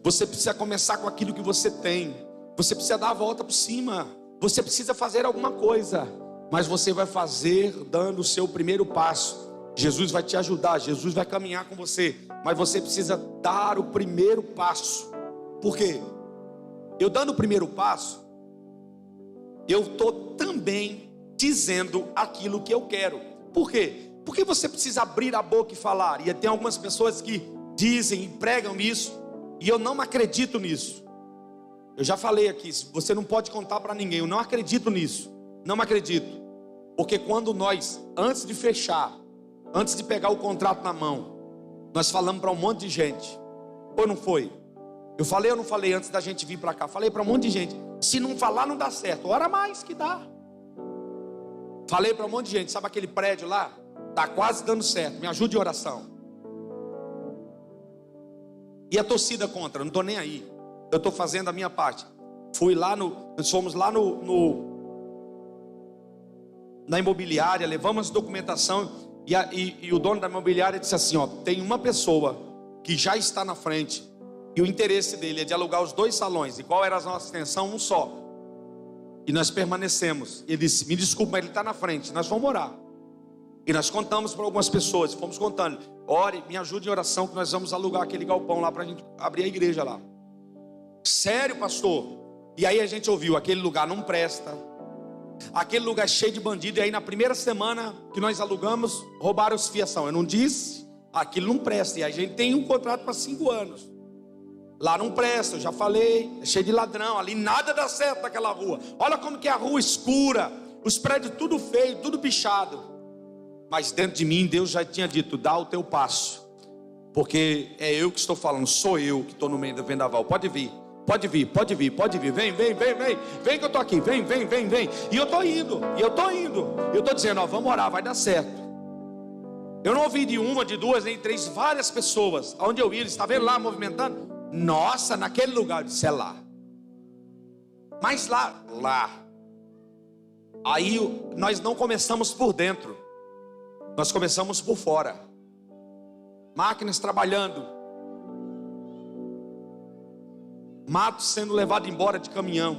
Você precisa começar com aquilo que você tem. Você precisa dar a volta por cima. Você precisa fazer alguma coisa, mas você vai fazer dando o seu primeiro passo. Jesus vai te ajudar, Jesus vai caminhar com você, mas você precisa dar o primeiro passo. Por quê? Eu dando o primeiro passo, eu estou também dizendo aquilo que eu quero. Por quê? Porque você precisa abrir a boca e falar. E tem algumas pessoas que dizem e pregam isso, e eu não acredito nisso. Eu já falei aqui, você não pode contar para ninguém. Eu não acredito nisso, não acredito. Porque quando nós, antes de fechar, antes de pegar o contrato na mão, nós falamos para um monte de gente. Ou não foi? Eu falei ou não falei antes da gente vir para cá? Falei para um monte de gente: se não falar não dá certo, ora mais que dá. Falei para um monte de gente: sabe aquele prédio lá? Está quase dando certo, me ajude em oração. E a torcida contra, não estou nem aí. Eu estou fazendo a minha parte. Nós fomos lá na imobiliária, levamos a documentação, e o dono da imobiliária disse assim: ó, tem uma pessoa que já está na frente, e o interesse dele é de alugar os 2 salões. E qual era a nossa intenção? Um só. E nós permanecemos. Ele disse: me desculpa, mas ele está na frente, nós vamos orar. E nós contamos para algumas pessoas, fomos contando: ore, me ajude em oração, que nós vamos alugar aquele galpão lá para a gente abrir a igreja lá. Sério, pastor? E aí a gente ouviu: aquele lugar não presta, aquele lugar é cheio de bandido. E aí na primeira semana que nós alugamos, roubaram os fiação. Eu não disse? Aquilo não presta. E a gente tem um contrato para 5 anos. Lá não presta, eu já falei, é cheio de ladrão. Ali nada dá certo naquela rua. Olha como que é a rua escura, os prédios tudo feio, tudo pichado. Mas dentro de mim Deus já tinha dito: dá o teu passo, porque é eu que estou falando, sou eu que estou no meio do vendaval. Pode vir, pode vir, pode vir, pode vir. Vem que eu estou aqui, vem. E eu estou indo, eu estou dizendo: ó, vamos orar, vai dar certo. Eu não ouvi de uma, de duas, nem 3, várias pessoas. Aonde eu ia, eles estavam lá movimentando. Nossa, naquele lugar, eu disse: é lá. Mas lá. Aí nós não começamos por dentro, nós começamos por fora. Máquinas trabalhando, mato sendo levado embora de caminhão.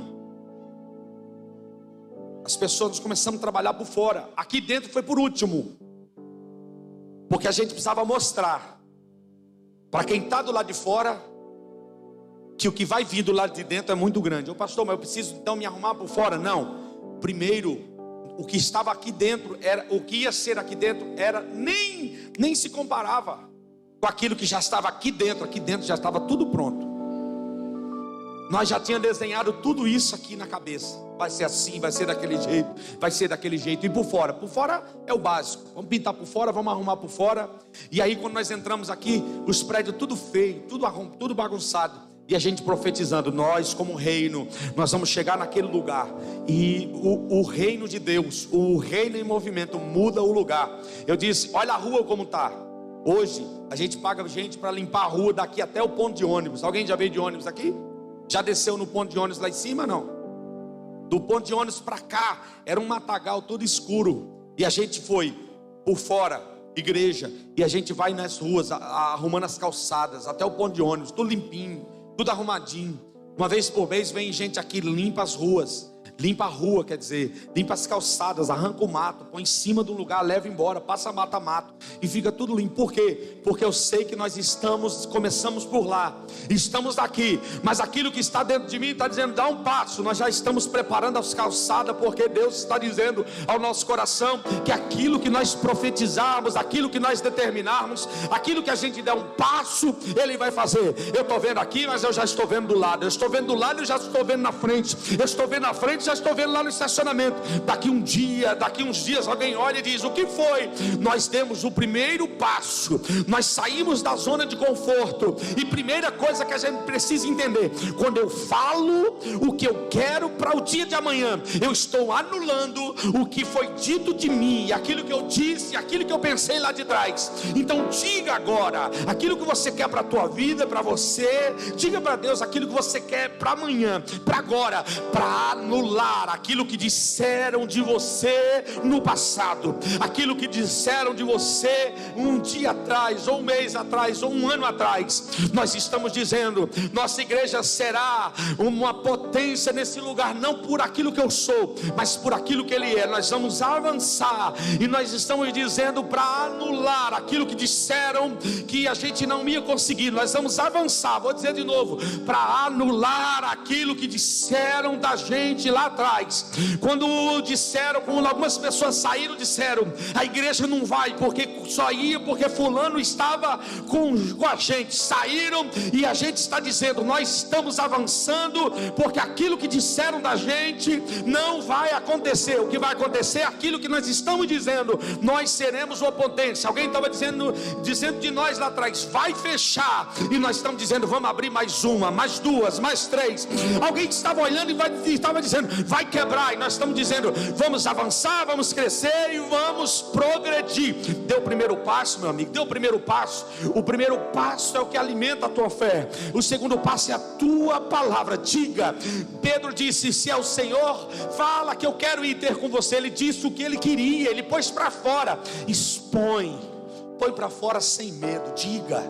As pessoas, nós começamos a trabalhar por fora. Aqui dentro foi por último, porque a gente precisava mostrar para quem está do lado de fora que o que vai vir do lado de dentro é muito grande. Ô pastor, mas eu preciso então me arrumar por fora? Não. Primeiro, o que estava aqui dentro, o que ia ser aqui dentro, nem se comparava com aquilo que já estava aqui dentro. Aqui dentro já estava tudo pronto. Nós já tínhamos desenhado tudo isso aqui na cabeça. Vai ser assim, vai ser daquele jeito, vai ser daquele jeito. E por fora é o básico. Vamos pintar por fora, vamos arrumar por fora. E aí quando nós entramos aqui, os prédios tudo feio, tudo bagunçado. E a gente profetizando: nós como reino, nós vamos chegar naquele lugar. E o reino de Deus, o reino em movimento, muda o lugar. Eu disse: olha a rua como está. Hoje a gente paga gente para limpar a rua daqui até o ponto de ônibus. Alguém já veio de ônibus aqui? Já desceu no ponto de ônibus lá em cima? Não. Do ponto de ônibus para cá era um matagal todo escuro. E a gente foi por fora, igreja, e a gente vai nas ruas arrumando as calçadas até o ponto de ônibus, tudo limpinho, tudo arrumadinho. Uma vez por mês vem gente aqui, limpa as ruas. Limpa a rua, quer dizer, limpa as calçadas, arranca o mato, põe em cima do lugar, leva embora, passa mato a mato e fica tudo limpo. Por quê? Porque eu sei que nós começamos por lá, estamos aqui, mas aquilo que está dentro de mim está dizendo: dá um passo. Nós já estamos preparando as calçadas, porque Deus está dizendo ao nosso coração que aquilo que nós profetizarmos, aquilo que nós determinarmos, aquilo que a gente der um passo, Ele vai fazer. Eu estou vendo aqui, mas eu já estou vendo do lado. Eu estou vendo do lado e já estou vendo na frente. Eu estou vendo na frente, já estou vendo lá no estacionamento. Daqui um dia, daqui uns dias, alguém olha e diz: o que foi? Nós demos o primeiro passo, nós saímos da zona de conforto. E primeira coisa que a gente precisa entender: quando eu falo o que eu quero para o dia de amanhã, eu estou anulando o que foi dito de mim, aquilo que eu disse, aquilo que eu pensei lá de trás. Então diga agora aquilo que você quer para a tua vida, para você. Diga para Deus aquilo que você quer para amanhã, para agora, para anular aquilo que disseram de você no passado, aquilo que disseram de você um dia atrás, ou um mês atrás, ou um ano atrás. Nós estamos dizendo: nossa igreja será uma potência nesse lugar, não por aquilo que eu sou, mas por aquilo que Ele é. Nós vamos avançar, e nós estamos dizendo para anular aquilo que disseram que a gente não ia conseguir. Nós vamos avançar, vou dizer de novo, para anular aquilo que disseram da gente lá atrás. Quando disseram, quando algumas pessoas saíram, disseram: a igreja não vai porque só ia porque fulano estava com a gente. Saíram, e a gente está dizendo: nós estamos avançando porque aquilo que disseram da gente não vai acontecer. O que vai acontecer é aquilo que nós estamos dizendo: nós seremos uma potência. Alguém estava dizendo de nós lá atrás: vai fechar, e nós estamos dizendo: vamos abrir mais uma, mais duas, mais três. Alguém estava olhando e estava dizendo: vai quebrar, e nós estamos dizendo: vamos avançar, vamos crescer e vamos progredir. Dê o primeiro passo, meu amigo, dê o primeiro passo. O primeiro passo é o que alimenta a tua fé, o segundo passo é a tua palavra. Diga. Pedro disse: se é o Senhor, fala que eu quero ir ter com você. Ele disse o que ele queria, ele pôs para fora. Expõe, põe para fora sem medo. Diga,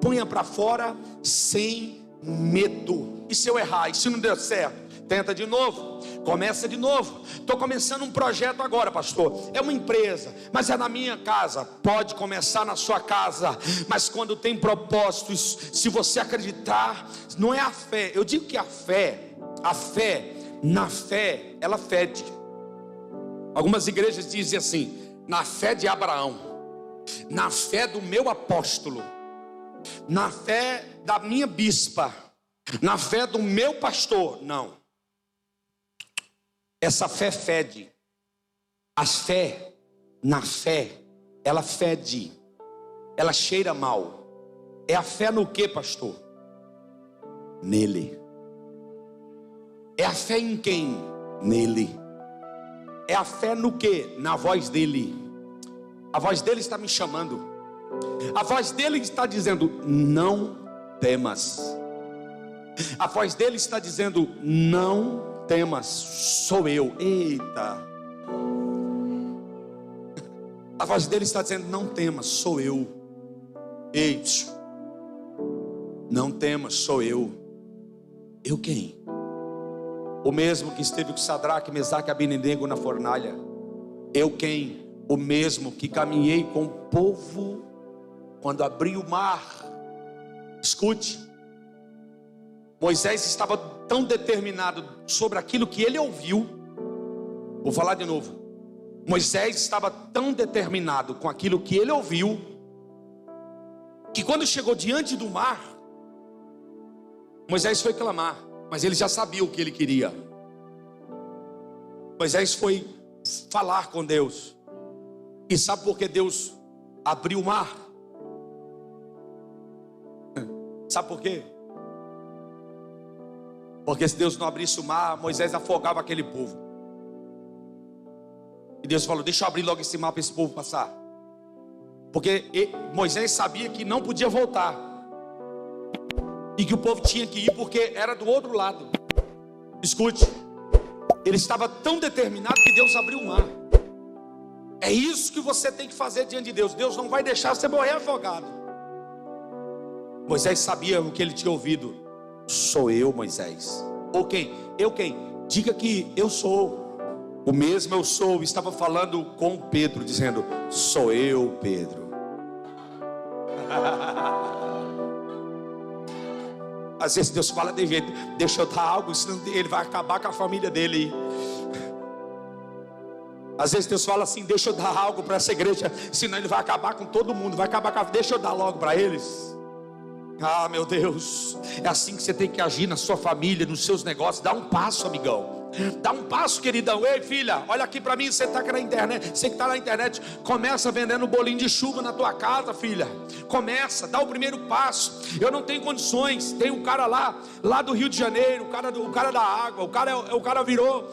ponha para fora sem medo. E se eu errar, e se não der certo, tenta de novo, começa de novo. Estou começando um projeto agora, pastor, é uma empresa, mas é na minha casa. Pode começar na sua casa, mas quando tem propósitos, se você acreditar, não é a fé. Eu digo que a fé, na fé, ela fede. Algumas igrejas dizem assim: na fé de Abraão, na fé do meu apóstolo, na fé da minha bispa, na fé do meu pastor. Não, essa fé fede. A fé, na fé, ela fede, ela cheira mal. É a fé no que, pastor? Nele. É a fé em quem? Nele. É a fé no que? Na voz dele. A voz dele está me chamando. A voz dele está dizendo: não temas. A voz dele está dizendo: não temas, sou eu. Eita. A voz dele está dizendo: não temas, sou eu. Eita. Não temas, sou eu. Eu quem? O mesmo que esteve com Sadraque, Mesaque e Abednego na fornalha. Eu quem? O mesmo que caminhei com o povo quando abri o mar. Escute. Moisés estava tão determinado sobre aquilo que ele ouviu. Vou falar de novo. Moisés estava tão determinado com aquilo que ele ouviu, que quando chegou diante do mar, Moisés foi clamar, mas ele já sabia o que ele queria. Moisés foi falar com Deus. E sabe por que Deus abriu o mar? Sabe por quê? Porque se Deus não abrisse o mar, Moisés afogava aquele povo. E Deus falou: deixa eu abrir logo esse mar para esse povo passar. Porque Moisés sabia que não podia voltar, e que o povo tinha que ir porque era do outro lado. Escute, ele estava tão determinado que Deus abriu o mar. É isso que você tem que fazer diante de Deus. Deus não vai deixar você morrer afogado. Moisés sabia o que ele tinha ouvido. Sou eu, Moisés. Ou quem? Eu quem? Diga que eu sou. O mesmo eu sou. Estava falando com Pedro, dizendo: sou eu, Pedro. Às vezes Deus fala de jeito: deixa eu dar algo, senão ele vai acabar com a família dele. Às vezes Deus fala assim: deixa eu dar algo para essa igreja, senão ele vai acabar com todo mundo, vai acabar com a... Deixa eu dar logo para eles. Ah, meu Deus, é assim que você tem que agir na sua família, nos seus negócios. Dá um passo, amigão. Dá um passo, queridão. Ei, filha, olha aqui para mim. Você está aqui na internet. Você que está na internet, começa vendendo bolinho de chuva na tua casa, filha. Começa, dá o primeiro passo. Eu não tenho condições. Tem um cara lá do Rio de Janeiro, o cara da água. O cara virou,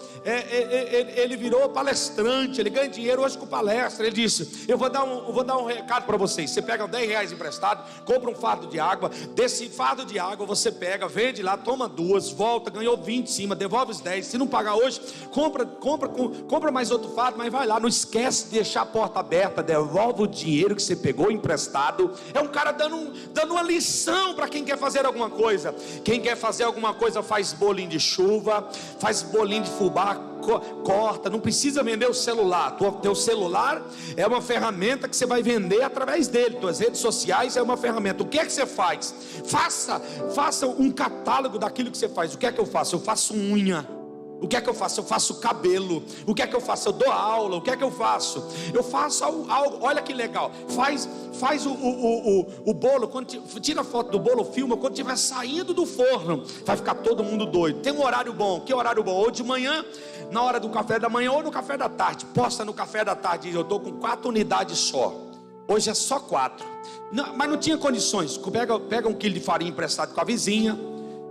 ele virou palestrante. Ele ganha dinheiro hoje com palestra. Ele disse: eu vou dar um recado para vocês. Você pega R$10 emprestado, compra um fardo de água. Desse fardo de água você pega, vende lá, toma 2, volta, ganhou 20 em cima, devolve os 10. Se não pagar hoje, compra mais outro fardo, mas vai lá, não esquece de deixar a porta aberta, devolve o dinheiro que você pegou emprestado. É um cara dando uma lição para quem quer fazer alguma coisa. Quem quer fazer alguma coisa faz bolinho de chuva, faz bolinho de fubá, corta, não precisa vender o celular. Teu celular é uma ferramenta que você vai vender através dele. Tuas redes sociais é uma ferramenta. O que é que você faz? Faça um catálogo daquilo que você faz. O que é que eu faço? Eu faço unha. O que é que eu faço? Eu faço cabelo. O que é que eu faço? Eu dou aula. O que é que eu faço? Eu faço algo. Olha que legal. Faz o bolo. Tira a foto do bolo, filma. Quando estiver saindo do forno, vai ficar todo mundo doido. Tem um horário bom. Que horário bom? Ou de manhã, na hora do café da manhã, ou no café da tarde. Posta no café da tarde. Eu estou com 4 unidades só. Hoje é só 4. Não, mas não tinha condições. Pega 1 quilo de farinha emprestado com a vizinha.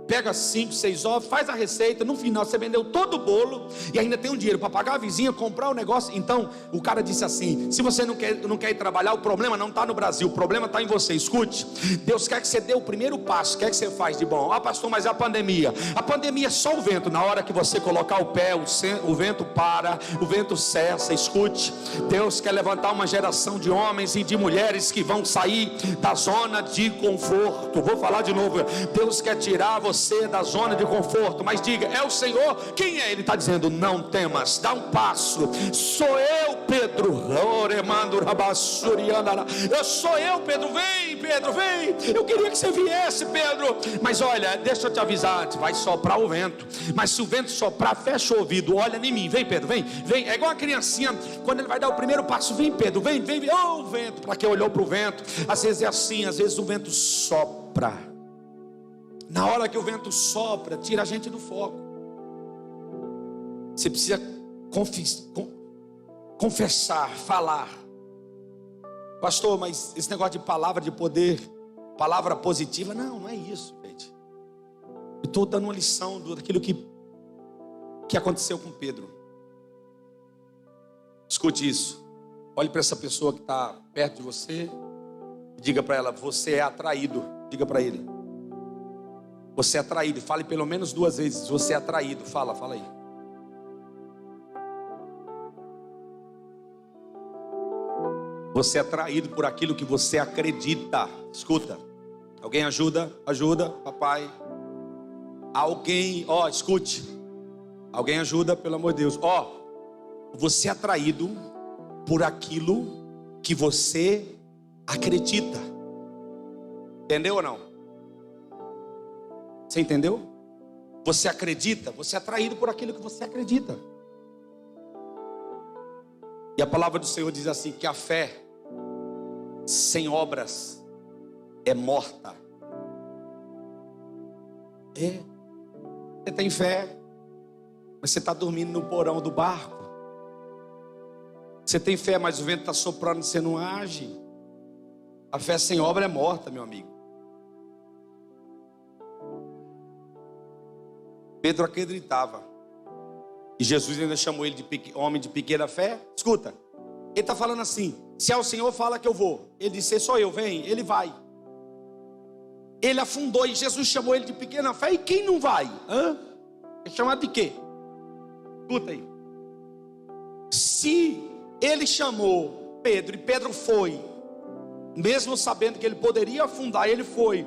Pega 5, 6 ovos, faz a receita. No final você vendeu todo o bolo e ainda tem um dinheiro para pagar a vizinha, comprar o negócio. Então o cara disse assim: se você não quer ir trabalhar, o problema não está no Brasil, o problema está em você. Escute, Deus quer que você dê o primeiro passo. O que é que você faz de bom? Ah, pastor, mas a pandemia é só o vento. Na hora que você colocar o pé, o vento para, o vento cessa. Escute, Deus quer levantar uma geração de homens e de mulheres que vão sair da zona de conforto. Vou falar de novo. Deus quer tirar você da zona de conforto, mas diga: é o Senhor. Quem é? Ele está dizendo: não temas, dá um passo. Sou eu, Pedro. Sou eu, Pedro. Vem, Pedro, vem. Eu queria que você viesse, Pedro. Mas olha, deixa eu te avisar, vai soprar o vento. Mas se o vento soprar, fecha o ouvido, olha em mim. Vem, Pedro, vem. É igual a criancinha, quando ele vai dar o primeiro passo. Vem, Pedro, vem. Oh, o vento. Para quem olhou para o vento, às vezes é assim, às vezes o vento sopra. Na hora que o vento sopra, tira a gente do foco. Você precisa confessar, falar. Pastor, mas esse negócio de palavra de poder, palavra positiva, não é isso, gente. Eu estou dando uma lição daquilo que aconteceu com Pedro. Escute isso. Olhe para essa pessoa que está perto de você e diga para ela: você é atraído. Diga para ele: você é atraído. Fale pelo menos 2 vezes: você é atraído. Fala aí. Você é atraído por aquilo que você acredita. Escuta. Alguém ajuda, papai. Alguém, escute. Alguém ajuda, pelo amor de Deus. Você é atraído por aquilo que você acredita. Entendeu ou não? Você entendeu? Você acredita, você é atraído por aquilo que você acredita. E a palavra do Senhor diz assim: que a fé sem obras é morta. Você tem fé, mas você está dormindo no porão do barco. Você tem fé, mas o vento está soprando e você não age. A fé sem obra é morta, meu amigo. Pedro acreditava. E Jesus ainda chamou ele de homem de pequena fé. Escuta, ele está falando assim: se é o Senhor, fala que eu vou. Ele disse: sou eu, vem. Ele vai. Ele afundou e Jesus chamou ele de pequena fé. E quem não vai? É chamado de quê? Escuta aí. Se ele chamou Pedro e Pedro foi, mesmo sabendo que ele poderia afundar, ele foi.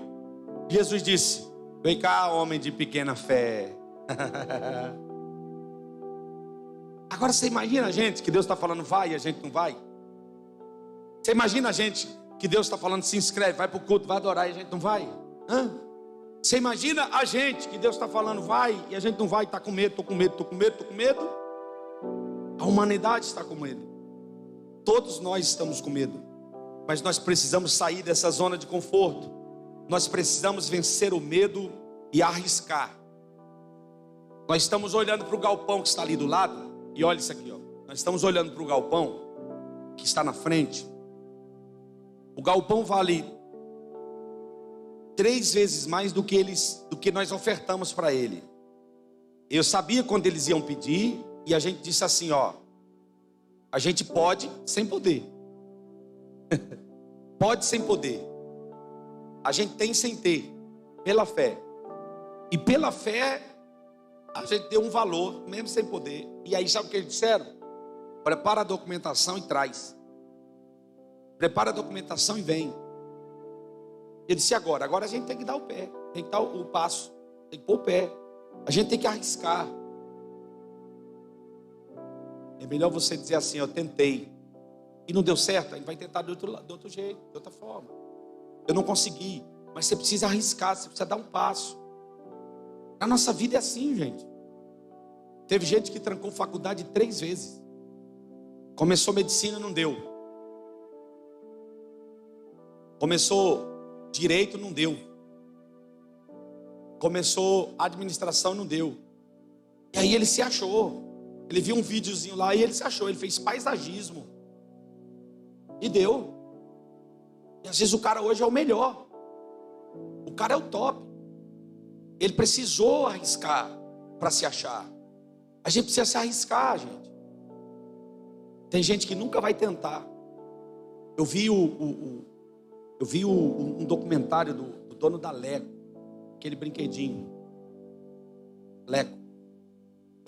Jesus disse: vem cá, homem de pequena fé. Agora você imagina a gente que Deus está falando vai e a gente não vai? Você imagina a gente que Deus está falando se inscreve, vai para o culto, vai adorar e a gente não vai? Você imagina a gente que Deus está falando vai e a gente não vai? Está com medo, estou com medo. A humanidade está com medo. Todos nós estamos com medo. Mas nós precisamos sair dessa zona de conforto. Nós precisamos vencer o medo e arriscar. Nós estamos olhando para o galpão que está ali do lado. E olha isso aqui, ó. Nós estamos olhando para o galpão que está na frente. O galpão vale 3 vezes mais do que nós ofertamos para ele. Eu sabia quando eles iam pedir. E a gente disse assim, ó. A gente pode sem poder. Pode sem poder. A gente tem sem ter. Pela fé. E pela fé a gente deu um valor, mesmo sem poder. E aí sabe o que eles disseram? Prepara a documentação e traz. Prepara a documentação e vem. Eu disse agora a gente tem que dar o pé. Tem que dar o passo. Tem que pôr o pé. A gente tem que arriscar. É melhor você dizer assim, eu tentei e não deu certo, a gente vai tentar de outro jeito, de outra forma. Eu não consegui, mas você precisa arriscar, você precisa dar um passo. A nossa vida é assim, gente. Teve gente que trancou faculdade 3 vezes. Começou medicina, não deu. Começou direito, não deu. Começou administração, não deu. E aí ele se achou. Ele viu um videozinho lá e ele se achou. Ele fez paisagismo. E deu. E às vezes o cara hoje é o melhor. O cara é o top. Ele precisou arriscar para se achar. A gente precisa se arriscar, gente. Tem gente que nunca vai tentar. Eu vi um documentário do dono da Lego. Aquele brinquedinho. Lego.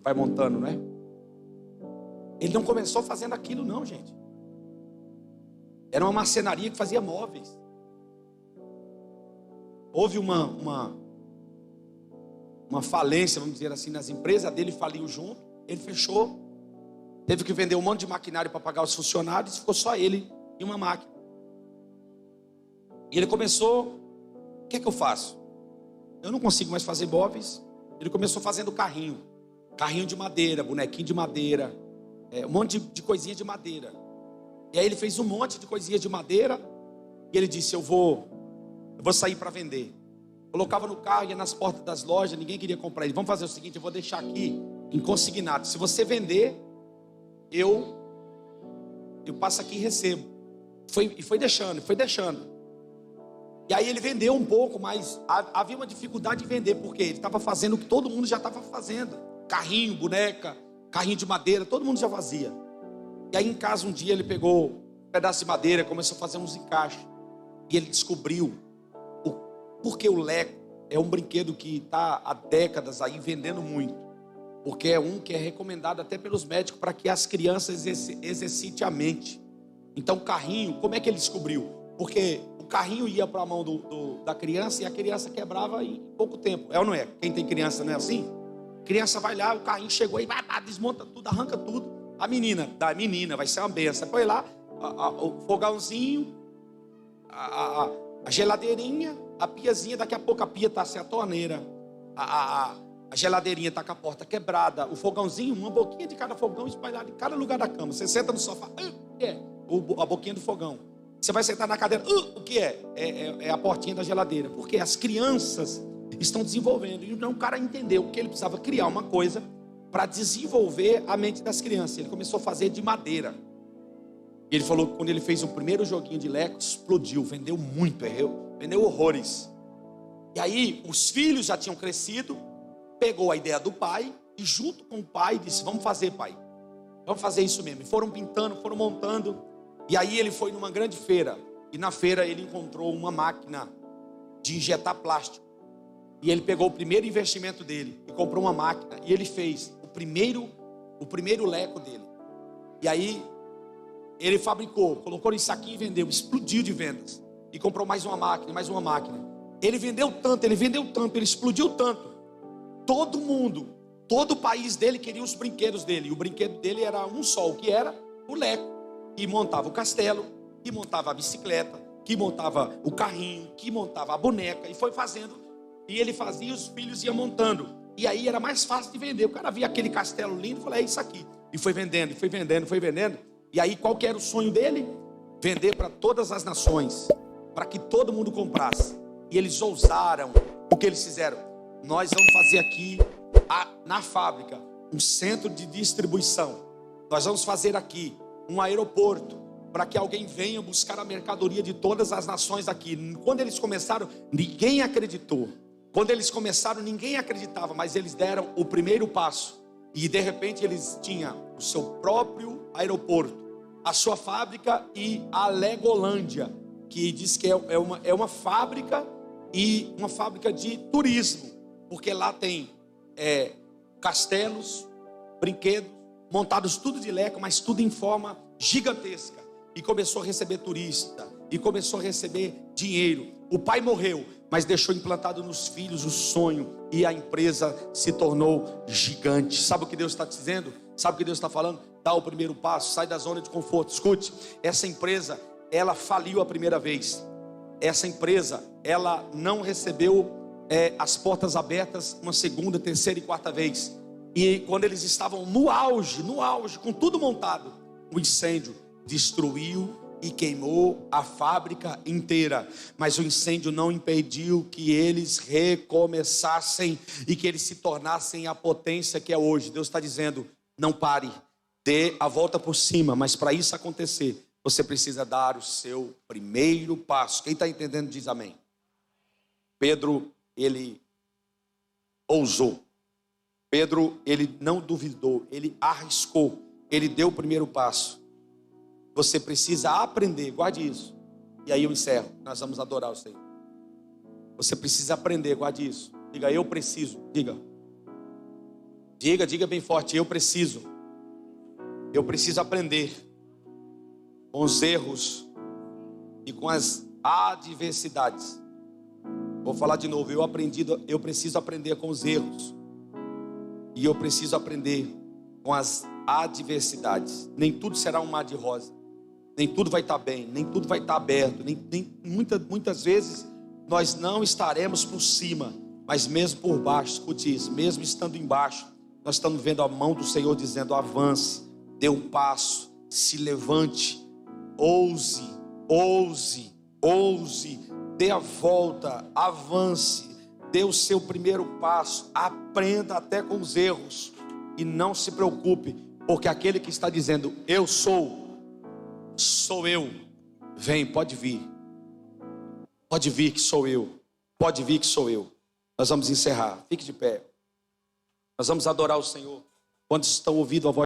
Vai montando, não é? Ele não começou fazendo aquilo não, gente. Era uma marcenaria que fazia móveis. Houve uma falência, vamos dizer assim, nas empresas. A dele faliu junto. Ele fechou. Teve que vender um monte de maquinário para pagar os funcionários. Ficou só ele e uma máquina. E ele começou. O que é que eu faço? Eu não consigo mais fazer móveis. Ele começou fazendo carrinho. Carrinho de madeira, bonequinho de madeira. Um monte de coisinha de madeira. E aí ele fez um monte de coisinha de madeira. E ele disse, eu vou sair para vender. Colocava no carro, ia nas portas das lojas. Ninguém queria comprar ele. Vamos fazer o seguinte, eu vou deixar aqui em consignado. Se você vender, eu passo aqui e recebo. Foi deixando. E aí ele vendeu um pouco, mas havia uma dificuldade de vender. Porque ele estava fazendo o que todo mundo já estava fazendo. Carrinho, boneca, carrinho de madeira, todo mundo já fazia. E aí em casa um dia ele pegou um pedaço de madeira, começou a fazer uns encaixes. E ele descobriu porque o Lego é um brinquedo que está há décadas aí vendendo muito. Porque é um que é recomendado até pelos médicos para que as crianças exercitem a mente. Então o carrinho, como é que ele descobriu? Porque o carrinho ia para a mão da criança e a criança quebrava em pouco tempo. É ou não é? Quem tem criança não é assim? A criança vai lá, o carrinho chegou e vai, desmonta tudo, arranca tudo. A menina, vai ser uma benção. Põe lá o fogãozinho, a geladeirinha, a piazinha. Daqui a pouco a pia está sem a torneira. A geladeirinha está com a porta quebrada. O fogãozinho, uma boquinha de cada fogão espalhada em cada lugar da cama. Você senta no sofá, o que é? A boquinha do fogão. Você vai sentar na cadeira, o que é? É a portinha da geladeira. Porque as crianças estão desenvolvendo. E então o cara entendeu que ele precisava criar uma coisa para desenvolver a mente das crianças. Ele começou a fazer de madeira. E ele falou que quando ele fez o primeiro joguinho de Lego, explodiu, vendeu muito, vendeu horrores. E aí os filhos já tinham crescido, pegou a ideia do pai e junto com o pai disse, vamos fazer, pai. Vamos fazer isso mesmo. E foram pintando, foram montando. E aí ele foi numa grande feira. E na feira ele encontrou uma máquina de injetar plástico. E ele pegou o primeiro investimento dele e comprou uma máquina. E ele fez o primeiro Lego dele. E aí ele fabricou, colocou em saquinho e vendeu. Explodiu de vendas. E comprou mais uma máquina, mais uma máquina. Ele vendeu tanto, ele explodiu tanto. Todo mundo, todo o país dele queria os brinquedos dele. E o brinquedo dele era um só, o que era o Lego. Que montava o castelo, que montava a bicicleta, que montava o carrinho, que montava a boneca. E foi fazendo. E ele fazia e os filhos iam montando. E aí era mais fácil de vender. O cara via aquele castelo lindo e falou, é isso aqui. E foi vendendo, e foi vendendo, foi vendendo. E aí qual que era o sonho dele? Vender para todas as nações. Para que todo mundo comprasse. E eles ousaram. O que eles fizeram? Nós vamos fazer aqui na fábrica um centro de distribuição. Nós vamos fazer aqui um aeroporto para que alguém venha buscar a mercadoria de todas as nações aqui. Quando eles começaram, ninguém acreditou. Quando eles começaram, ninguém acreditava, mas eles deram o primeiro passo. E de repente eles tinham o seu próprio aeroporto, a sua fábrica e a Legolândia, que diz que é uma fábrica e uma fábrica de turismo, porque lá tem castelos, brinquedos, montados tudo de Lego, mas tudo em forma gigantesca. E começou a receber turista, e começou a receber dinheiro. O pai morreu, mas deixou implantado nos filhos o sonho, e a empresa se tornou gigante. Sabe o que Deus está dizendo? Sabe o que Deus está falando? Dá o primeiro passo, sai da zona de conforto. Escute, essa empresa, ela faliu a primeira vez. Essa empresa, ela não recebeu as portas abertas uma segunda, terceira e quarta vez. E quando eles estavam no auge, com tudo montado, o incêndio destruiu e queimou a fábrica inteira. Mas o incêndio não impediu que eles recomeçassem e que eles se tornassem a potência que é hoje. Deus está dizendo, não pare, dê a volta por cima. Mas para isso acontecer, você precisa dar o seu primeiro passo. Quem está entendendo diz amém. Pedro, ele ousou. Pedro, ele não duvidou, ele arriscou, ele deu o primeiro passo. Você precisa aprender, guarde isso. E aí eu encerro, nós vamos adorar o Senhor. Você precisa aprender, guarde isso. Diga, eu preciso, diga bem forte, eu preciso aprender com os erros e com as adversidades. Vou falar de novo, eu preciso aprender com os erros. E eu preciso aprender com as adversidades. Nem tudo será um mar de rosa. Nem tudo vai estar bem, nem tudo vai estar aberto. Muitas vezes nós não estaremos por cima, mas mesmo por baixo, escute isso, mesmo estando embaixo, nós estamos vendo a mão do Senhor dizendo, avance, dê um passo, se levante, ouse, dê a volta, avance, dê o seu primeiro passo, aprenda até com os erros e não se preocupe, porque aquele que está dizendo, eu sou eu, vem, pode vir que sou eu, nós vamos encerrar, fique de pé, nós vamos adorar o Senhor. Quantos estão ouvindo a voz